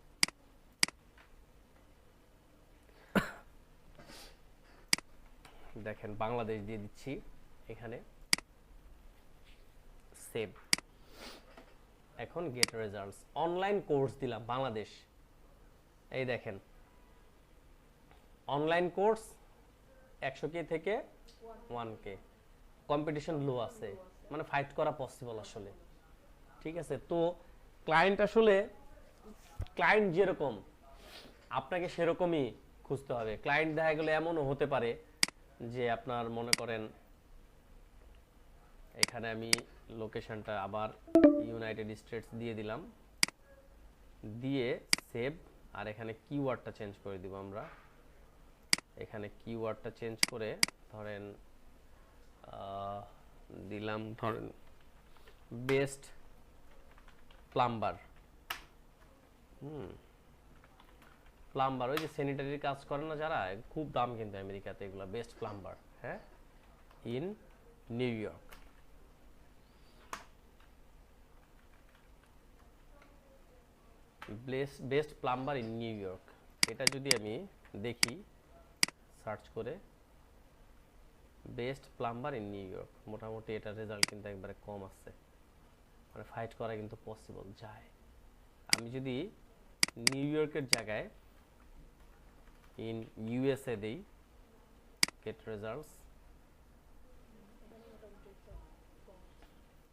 দেখেন বাংলাদেশ দিয়ে দিচ্ছি এখানে, সেভ। এখন গেট রেজাল্টস, অনলাইন কোর্স দিলাম বাংলাদেশ, এই দেখেন অনলাইন কোর্স 100K থেকে 1K, কম্পিটিশন লো আছে, মানে ফাইট করা পসিবল আসলে। ঠিক আছে, তো ক্লায়েন্ট আসলে ক্লায়েন্ট যেরকম আপনাকে সেরকমই খুঁজতে হবে। ক্লায়েন্ট দেখা গেলে এমনও হতে পারে যে আপনার মনে করেন এখানে আমি লোকেশনটা আবার ইউনাইটেড স্টেটস দিয়ে দিলাম, দিয়ে সেভ, আর এখানে কিওয়ার্ডটা চেঞ্জ করে দিব আমরা। এখানে কিওয়ার্ডটা চেঞ্জ করে ধরেন দিলাম ধরেন বেস্ট প্লাম্বার। প্লাম্বার ওই যে স্যানিটারির কাজ করে না যারা, খুব দাম কিন্তু আমেরিকাতে এগুলো, বেস্ট প্লাম্বার, হ্যাঁ, in new York. Best plumber in new York, এটা যদি আমি দেখি সার্চ করে, best plumber in new York, মোটামুটি এটার রেজাল্ট কিন্তু একবারে কম আছে, মানে ফাইট করা কিন্তু পসিবল যায়। আমি যদি নিউ ইয়র্কের জায়গায় ইন ইউএসএ দেই, গেট রেজাল্টস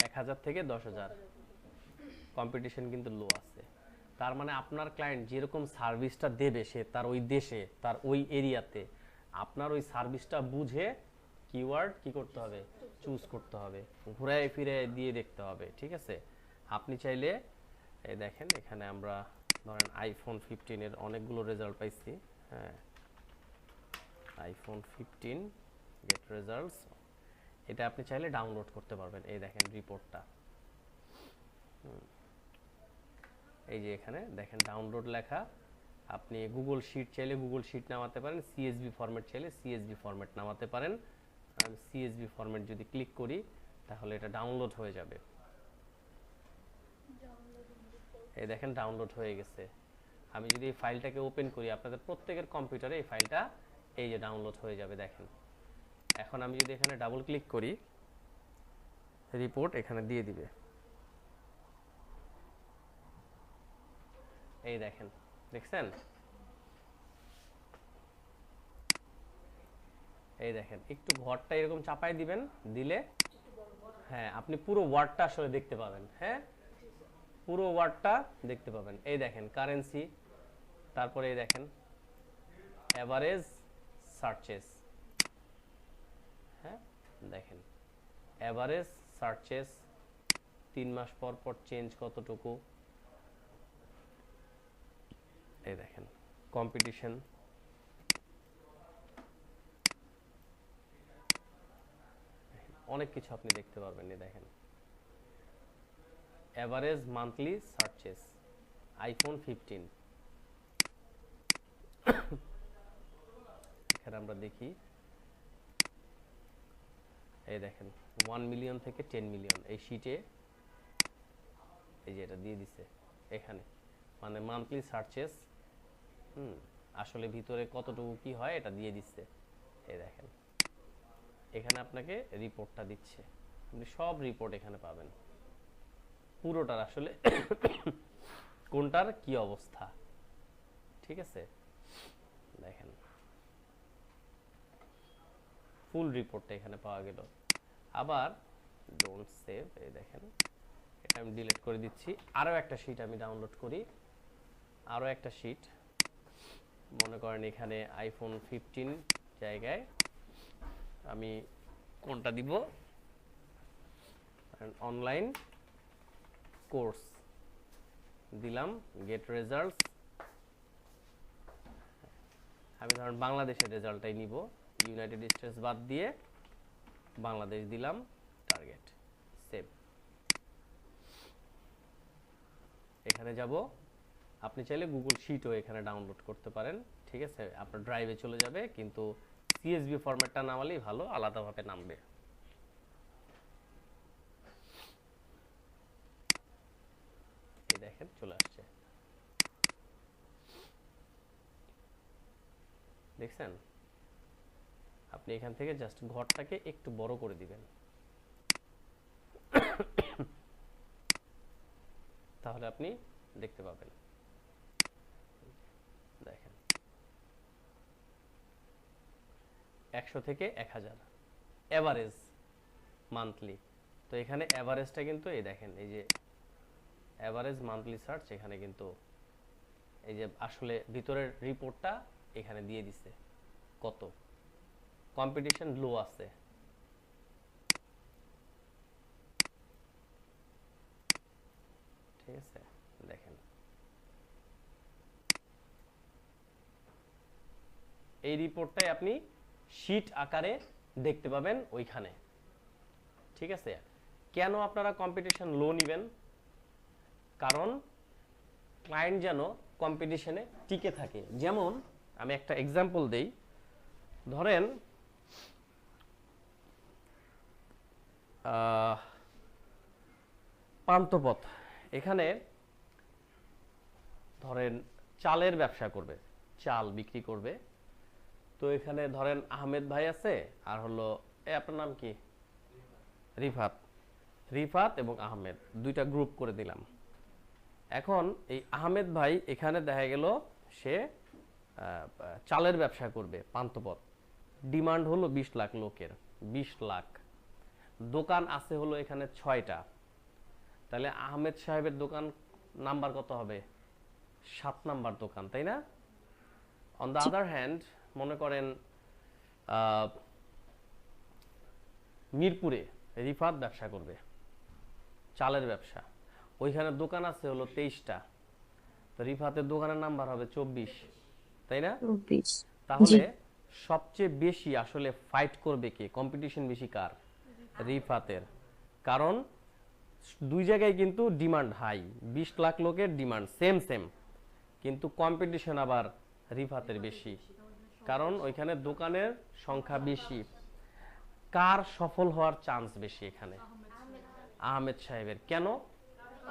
1000 থেকে 10000, কম্পিটিশন কিন্তু লো আছে। তার মানে আপনার ক্লায়েন্ট যেরকম সার্ভিসটা দেবে, সে তার ওই দেশে তার ওই এরিয়াতে আপনার ওই সার্ভিসটা বুঝে কিওয়ার্ড কি করতে হবে, চুজ করতে হবে, ঘুরায় ফিরে দিয়ে দেখতে হবে। ঠিক আছে, আপনি চাইলে এই দেখেন এখানে আমরা ধরেন আইফোন 15 এর অনেকগুলো রেজাল্ট পাইছি। হ্যাঁ, আইফোন 15 গেট রেজাল্টস, এটা আপনি চাইলে ডাউনলোড করতে পারবেন। এই দেখেন রিপোর্টটা, এই যে এখানে দেখেন ডাউনলোড লেখা। আপনি গুগল শিট চাইলে গুগল শিট নামাতে পারেন, সিএসভি ফরম্যাট চাইলে সিএসভি ফরম্যাট নামাতে পারেন। আমি সিএসভি ফরম্যাট যদি ক্লিক করি তাহলে এটা ডাউনলোড হয়ে যাবে। এই দেখেন ডাউনলোড হয়ে গেছে। আমি যদি এই ফাইলটাকে ওপেন করি, আপনাদের প্রত্যেকের কম্পিউটারে এই ফাইলটা এই যে ডাউনলোড হয়ে যাবে। দেখেন এখন আমি যদি এখানে ডাবল ক্লিক করি, রিপোর্ট এখানে দিয়ে দিবে। এই দেখেন, দেখছেন? এই দেখেন, একটু ঘরটা এরকম চাপাই দিবেন, দিলে হ্যাঁ আপনি পুরো ওয়ার্ডটা আসলে দেখতে পাবেন। হ্যাঁ, পুরো ওয়ার্ডটা দেখতে পাবেন। এই দেখেন কারেন্সি, তারপরে এই দেখেন এভারেজ সার্চেস। হ্যাঁ, দেখেন এভারেজ সার্চেস 3 মাস পর পর চেঞ্জ কতটুকু। এই দেখেন কম্পিটিশন, অনেক কিছু আপনি দেখতে পারবেন। এই দেখেন এভারেজ মান্থলি সার্চেস আইফোন 15। এখানে আমরা দেখি, এই দেখেন 1 মিলিয়ন থেকে 10 মিলিয়ন এই শিটে, এই যে এটা দিয়ে দিছে এখানে, মানে মান্থলি সার্চেস আসলে ভিতরে কতটুকু কি হয় এটা দিয়ে দিচ্ছে। এই দেখেন এখানে আপনাকে রিপোর্টটা দিচ্ছে, আপনি সব রিপোর্ট এখানে পাবেন, পুরোটার আসলে কোনটার কি অবস্থা। ঠিক আছে, দেখেন ফুল রিপোর্টটা এখানে পাওয়া গেল। আবার ডোন্ট সেভ, এই দেখেন এটা আমি ডিলিট করে দিচ্ছি। আরও একটা শিট আমি ডাউনলোড করি, আরও একটা শিট মনে করেন এখানে আইফোন 15 জায়গায় আমি কোনটা দিব, অনলাইন কোর্স দিলাম, গেট রেজাল্টস। আমি ধরেন বাংলাদেশের রেজাল্টটাই নিব, ইউনাইটেড স্টেটস বাদ দিয়ে বাংলাদেশ দিলাম, টার্গেট, সেভ। এখানে যাব, আপনি চাইলে গুগল শিটও এখানে ডাউনলোড করতে পারেন। ঠিক আছে, আপনার ড্রাইভে চলে যাবে, কিন্তু সিএসভি ফরম্যাটটা নামালেই ভালো, আলাদাভাবে নামবে। এই দেখেন চলে আসছে, দেখছেন? আপনি এখান থেকে জাস্ট ঘরটাকে একটু বড় করে দিবেন, তাহলে আপনি দেখতে পাবেন। দেখেন 100 থেকে 1000 এভারেজ, মান্থলি। তো এখানে এভারেজটা কিন্তু এই দেখেন, এই যে এভারেজ মান্থলি সার্চ, এখানে কিন্তু এই যে আসলে ভিতরের রিপোর্টটা এখানে দিয়ে দিছে কত কম্পিটিশন লো আছে। ঠিক আছে, দেখেন এই রিপোর্টটাই আপনি শীট আকারে দেখতে পাবেন ওইখানে। ঠিক আছে, কেন আপনারা কম্পিটিশন লো নেবেন? কারণ ক্লায়েন্ট যেন কম্পিটিশনে টিকে থাকে। যেমন আমি একটা এক্সাম্পল দেই, ধরেন পান্থপথ এখানে ধরেন চালের ব্যবসা করবে, চাল বিক্রি করবে। তো এখানে ধরেন আহমেদ ভাই আছে, আর হলো আপনার নাম কি, রিফাত। রিফাত এবং আহমেদ দুইটা গ্রুপ করে দিলাম। এখন এই আহমেদ ভাই এখানে দেখা গেল সে চালের ব্যবসা করবে পান্থপথ, ডিমান্ড হলো 20 লাখ লোকের, 20 লাখ। দোকান আছে হলো এখানে 6টা। তাহলে আহমেদ সাহেবের দোকান নাম্বার কত হবে? 7 নাম্বার দোকান, তাই না? অন দ্য আদার হ্যান্ড মনে করেন মিরপুরে রিফাত ব্যবসা করবে, চালের ব্যবসা, ওইখানে দোকান আছে হলো 23টা। তো রিফাতের দোকানের নাম্বার হবে 24, তাই না? 24। তাহলে সবচেয়ে বেশি আসলে ফাইট করবে কে, কম্পিটিশন বেশি কার? রিফাতের। কারণ দুই জায়গায় কিন্তু ডিমান্ড হাই, 20 লাখ লোকের ডিমান্ড সেম সেম, কিন্তু কম্পিটিশন আবার রিফাতের বেশি, কারণ ওইখানে দোকানের সংখ্যা বেশি। কার সফল হওয়ার চান্স বেশি এখানে? আহমেদ সাহেবের। কেন?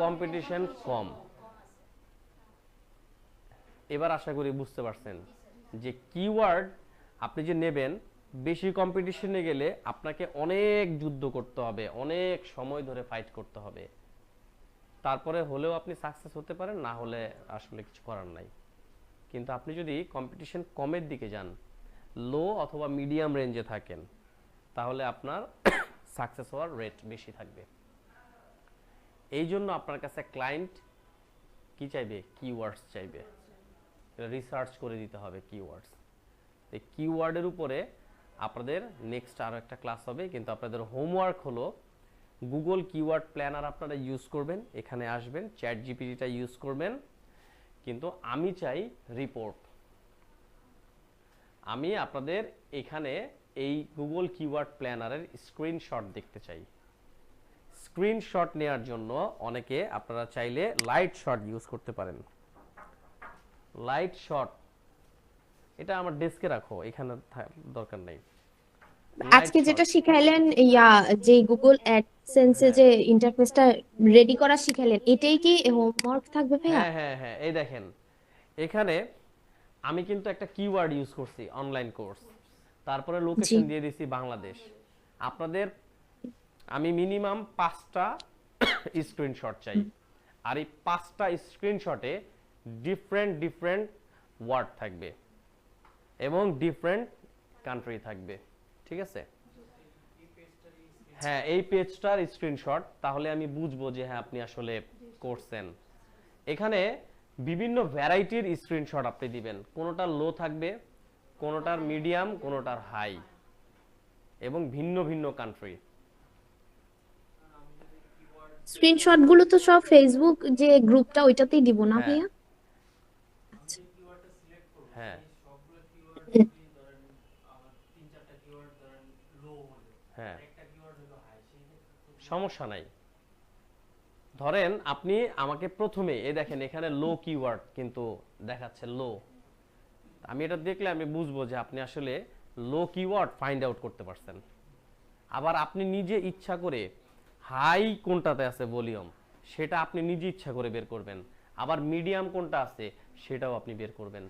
কম্পিটিশন কম। এবার আশা করি বুঝতে পারছেন যে কিওয়ার্ড আপনি যে নেবেন, বেশি কম্পিটিশনে গেলে আপনাকে অনেক যুদ্ধ করতে হবে, অনেক সময় ধরে ফাইট করতে হবে, তারপরে হলেও আপনি সাকসেস হতে পারেন, না হলে আসলে কিছু করার নাই। কিন্তু আপনি যদি কম্পিটিশন কমের দিকে যান, লো অথবা মিডিয়াম রেঞ্জে থাকেন, তাহলে আপনার সাকসেস হওয়ার রেট বেশি থাকবে। এই জন্য আপনার কাছে ক্লায়েন্ট কি চাইবে? কিওয়ার্ডস চাইবে। রিসার্চ করে দিতে হবে কিওয়ার্ডস। এই কিওয়ার্ডের উপরে আপনাদের নেক্সট আরও একটা ক্লাস হবে, কিন্তু আপনাদের হোমওয়ার্ক হলো গুগল কিওয়ার্ড প্ল্যানার আপনারা ইউজ করবেন, এখানে আসবেন, চ্যাট জিপিটিটা ইউজ করবেন। কিন্তু আমি চাই রিপোর্ট। আমি আপনাদের এখানে এই গুগল কিওয়ার্ড প্ল্যানারের স্ক্রিনশট দেখতে চাই। স্ক্রিনশট নেওয়ার জন্য অনেকে আপনারা চাইলে লাইট শট ইউজ করতে পারেন। লাইট শট এটা আমার ডেস্কে রাখো, এখানে দরকার নাই। আজকে যেটা শিখাইলেন, যে গুগল অ্যাডসেন্সে যে ইন্টারফেসটা রেডি করা শিখাইলেন, এটাই কি হোমওয়ার্ক থাকবে ভাইয়া? হ্যাঁ হ্যাঁ হ্যাঁ, এই দেখেন এখানে আমি কিন্তু একটা কিওয়ার্ড ইউজ করছি, অনলাইন কোর্স, তারপরে লোকেশন দিয়ে দিছি বাংলাদেশ। আপনাদের আমি মিনিমাম 5টা স্ক্রিনশট চাই, আর এই 5টা স্ক্রিনশটে ডিফারেন্ট ডিফারেন্ট ওয়ার্ড থাকবে এবং ডিফারেন্ট কান্ট্রি থাকবে। ঠিক আছে? হ্যাঁ, এই পেজটার স্ক্রিনশট, তাহলে আমি বুঝবো যে হ্যাঁ আপনি আসলে করছেন। এখানে বিভিন্ন ভ্যারাইটির স্ক্রিনশট আপনি দিবেন, কোনোটার লো থাকবে, কোনোটার মিডিয়াম, কোনোটার হাই, এবং ভিন্ন ভিন্ন কান্ট্রি। স্ক্রিনশট গুলো তো সব ফেসবুক যে গ্রুপটা ওইটাতেই দিব না ভাইয়া? হ্যাঁ হ্যাঁ, সমস্যা নাই। ধরেন আপনি আমাকে প্রথমে এই দেখেন এখানে লো কিওয়ার্ড কিন্তু দেখাচ্ছে লো, আমি এটা দেখলে আমি বুঝবো যে আপনি আসলে লো কিওয়ার্ড ফাইন্ড আউট করতে পারছেন। আবার আপনি নিজে ইচ্ছা করে হাই কোনটাতে আছে ভলিউম, সেটা আপনি নিজে ইচ্ছা করে বের করবেন। আবার মিডিয়াম কোনটা আছে সেটাও আপনি বের করবেন।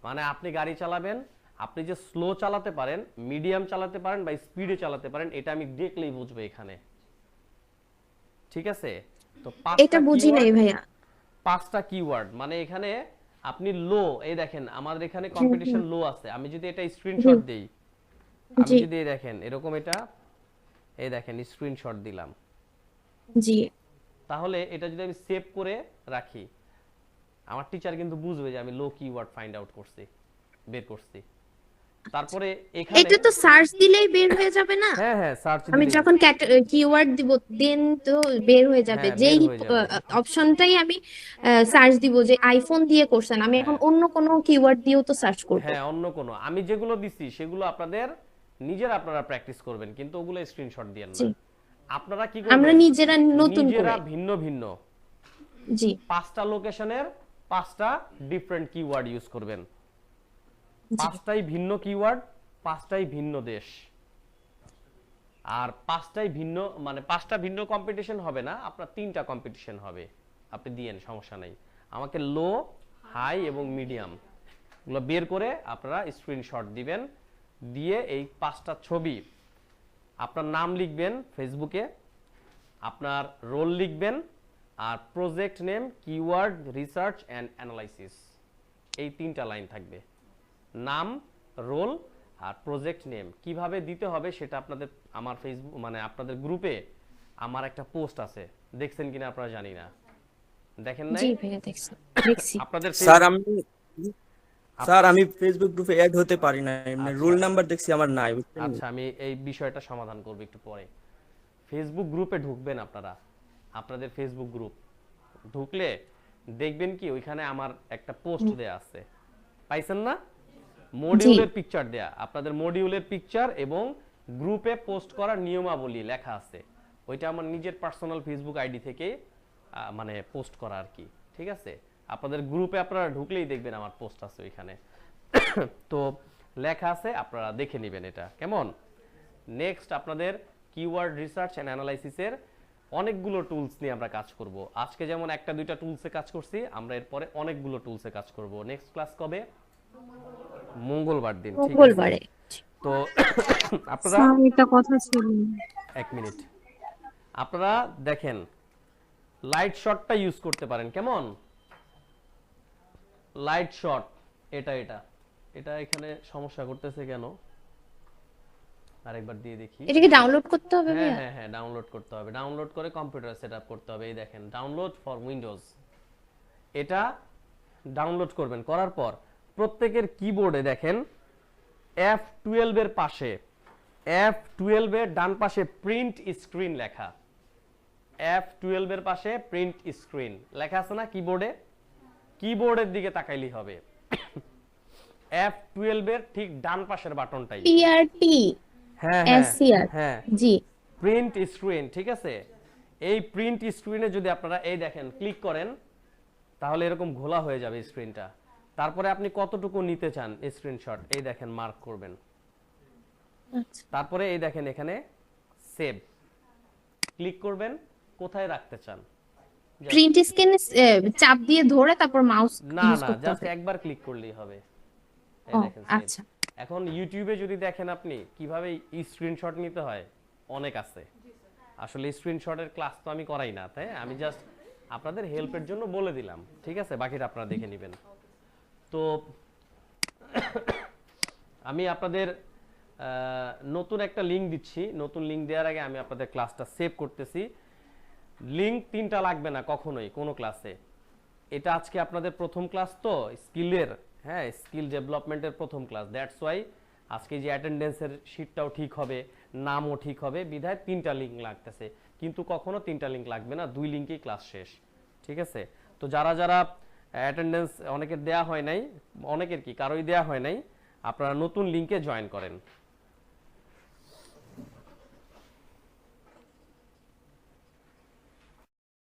মানে আপনি গাড়ি চালাবেন, আপনি যে স্লো চালাতে পারেন, মিডিয়াম চালাতে পারেন বা স্পিডে চালাতে পারেন, এটা আমি দেখলেই বুঝবো এখানে। ঠিক আছে? তো এটা বুঝি নাই ভাইয়া। 5টা কিওয়ার্ড মানে এখানে আপনি লো, এই দেখেন আমাদের এখানে কম্পিটিশন লো আছে। আমি যদি এটা স্ক্রিনশট দেই, আমি যদি দেখেন এরকম এটা এই দেখেন স্ক্রিনশট দিলাম। জি তাহলে এটা যদি আমি সেভ করে রাখি, আমার টিচার কিন্তু বুঝবে যে আমি লো কিওয়ার্ড ফাইন্ড আউট করছি, বের করছি। তারপরে এখানে এটা তো সার্চ দিলেই বের হয়ে যাবে না? হ্যাঁ হ্যাঁ সার্চ আমি দিলেই, যখন কিওয়ার্ড দিব দেন তো বের হয়ে যাবে। হ্যাঁ যেই বের হয়ে যাবে। অপশনটাই আমি সার্চ দিব, যে আইফোন দিয়ে করছেন, আমি এখন অন্য কোনো কিওয়ার্ড দিয়েও তো সার্চ করব। হ্যাঁ অন্য কোনো, আমি যেগুলো দিছি সেগুলো আপনাদের আপনারা প্র্যাকটিস করবেন, কিন্তু ওগুলো স্ক্রিনশট দিয়েন না। জি আপনারা কি আমরা করবেন, নিজেরা নতুন নিজেরা করে। ভিন্ন ভিন্ন জি 5টা লোকেশনের 5টা ডিফারেন্ট কিওয়ার্ড ইউজ করবেন। 5টাই ভিন্ন কিওয়ার্ড, 5টাই ভিন্ন দেশ, আর 5টাই ভিন্ন, মানে 5টা ভিন্ন কম্পিটিশন হবে না, আপনার 3টা কম্পিটিশন হবে। আপনি দিয়েন, সমস্যা নাই। আমাকে লো, হাই এবং মিডিয়াম গুলো বের করে আপনারা স্ক্রিনশট দিবেন। দিয়ে এই 5টা ছবি, আপনার নাম লিখবেন ফেসবুকে, আপনার রোল লিখবেন, আর project name, keyword research and analysis, এই 3টা লাইন থাকবে। নাম, রোল আর প্রজেক্ট নেম কিভাবে দিতে হবে সেটা আপনাদের আমার ফেসবুক, মানে আপনাদের গ্রুপে আমার একটা পোস্ট আছে, দেখছেন কিনা আপনারা জানি না, দেখেন নাই? জি ভাইয়া দেখছি। আপনাদের স্যার আমি ফেসবুক গ্রুপে অ্যাড হতে পারি না, এমনি রোল নাম্বার দেখছি আমার নাই, বুঝছেন? আচ্ছা, আমি এই বিষয়টা সমাধান করব একটু পরে। ফেসবুক গ্রুপে ঢুকবেন আপনারা, আপনাদের ফেসবুক গ্রুপ ঢুকলে দেখবেন কি ওইখানে আমার একটা পোস্ট দেয়া আছে, পাইছেন না? মডিউলের পিকচার দেয়া, আপনাদের মডিউলের পিকচার এবং গ্রুপে পোস্ট করার নিয়মাবলী লেখা আছে। ওইটা আমার নিজের পার্সোনাল ফেসবুক আইডি থেকে মানে পোস্ট করা আর কি, ঠিক আছে? আপনাদের গ্রুপে আপনারা ঢুকলেই দেখবেন আমার পোস্ট আছে ওইখানে। তো লেখা আছে, আপনারা দেখে নেবেন এটা, কেমন? নেক্সট আপনাদের কিওয়ার্ড রিসার্চ এন্ড অ্যানালাইসিসের অনেকগুলো টুলস নিয়ে আমরা কাজ করব। আজকে যেমন একটা দুইটা টুলসে কাজ করছি, আমরা এরপরে অনেকগুলো টুলসে কাজ করব। নেক্সট ক্লাস কবে? মঙ্গলবার দিন, ঠিক আছে? মঙ্গলবারে। তো আপনারা স্যার এটা কথা ছিল। 1 মিনিট, আপনারা দেখেন লাইট শটটা ইউজ করতে পারেন, কেমন? লাইট শট, এটা এটা এটা এখানে সমস্যা করতেছে কেন? আরেকবার দিয়ে দেখি। এটা কি ডাউনলোড করতে হবে হ্যাঁ ভাইয়া? হ্যাঁ হ্যাঁ ডাউনলোড করতে হবে, ডাউনলোড করে কম্পিউটার সেটআপ করতে হবে। এই দেখেন ডাউনলোড ফর উইন্ডোজ, এটা ডাউনলোড করবেন। করার পর প্রত্যেকের কিবোর্ডে দেখেন F12 এর পাশে, F12 এর ডান পাশে প্রিন্ট স্ক্রিন লেখা, F12 এর পাশে প্রিন্ট স্ক্রিন লেখা আছে না কিবোর্ডে? কিবোর্ডের দিকে তাকাইলেই হবে। F12 এর ঠিক ডান পাশের বাটনটাই, পিআরটি হ্যাঁ এসসিআর। হ্যাঁ জি প্রিন্ট স্ক্রিন, ঠিক আছে? এই প্রিন্ট স্ক্রিনে যদি আপনারা এই দেখেন ক্লিক করেন, তাহলে এরকম ঘোলা হয়ে যাবে স্ক্রিনটা। তারপরে আপনি কতটুকু নিতে চান স্ক্রিনশট, এই দেখেন মার্ক করবেন। আচ্ছা। তারপরে এই দেখেন এখানে সেভ ক্লিক করবেন, কোথায় রাখতে চান। প্রিন্ট স্ক্রিনে চাপ দিয়ে ধরে তারপর মাউস না ইউজ না, করতে জাস্ট হবে। একবার ক্লিক করলেই হবে। এই ও দেখেন save। আচ্ছা। এখন ইউটিউবে যদি দেখেন আপনি কিভাবে স্ক্রিনশট নিতে হয়, অনেক আছে। আসলে স্ক্রিনশটের ক্লাস তো আমি করাই না, তাই আমি জাস্ট আপনাদের হেল্পের জন্য বলে দিলাম, ঠিক আছে? বাকিটা আপনারা দেখে নেবেন। তো আমি আপনাদের নতুন একটা লিংক দিচ্ছি। নতুন লিংক দেওয়ার আগে আমি আপনাদের ক্লাসটা সেভ করতেছি। লিংক 3টা লাগবে না কখনোই কোনো ক্লাসে। এটা আজকে আপনাদের প্রথম ক্লাস, তো স্কিলের, হ্যাঁ স্কিল ডেভেলপমেন্টের প্রথম ক্লাস। দ্যাটস ওয়াই আজকে যে অ্যাটেন্ডেন্সের শিটটাও ঠিক হবে, নামও ঠিক হবে, বিধায় 3টা লিংক লাগতেছে। কিন্তু কখনো 3টা লিংক লাগবে না, 2 লিংকেই ক্লাস শেষ, ঠিক আছে? তো যারা যারা অ্যাটেন্ডেন্স অনেকের দেয়া হয় নাই, অনেকের কি কারোই দেয়া হয় নাই, আপনারা নতুন লিংকে জয়েন করেন।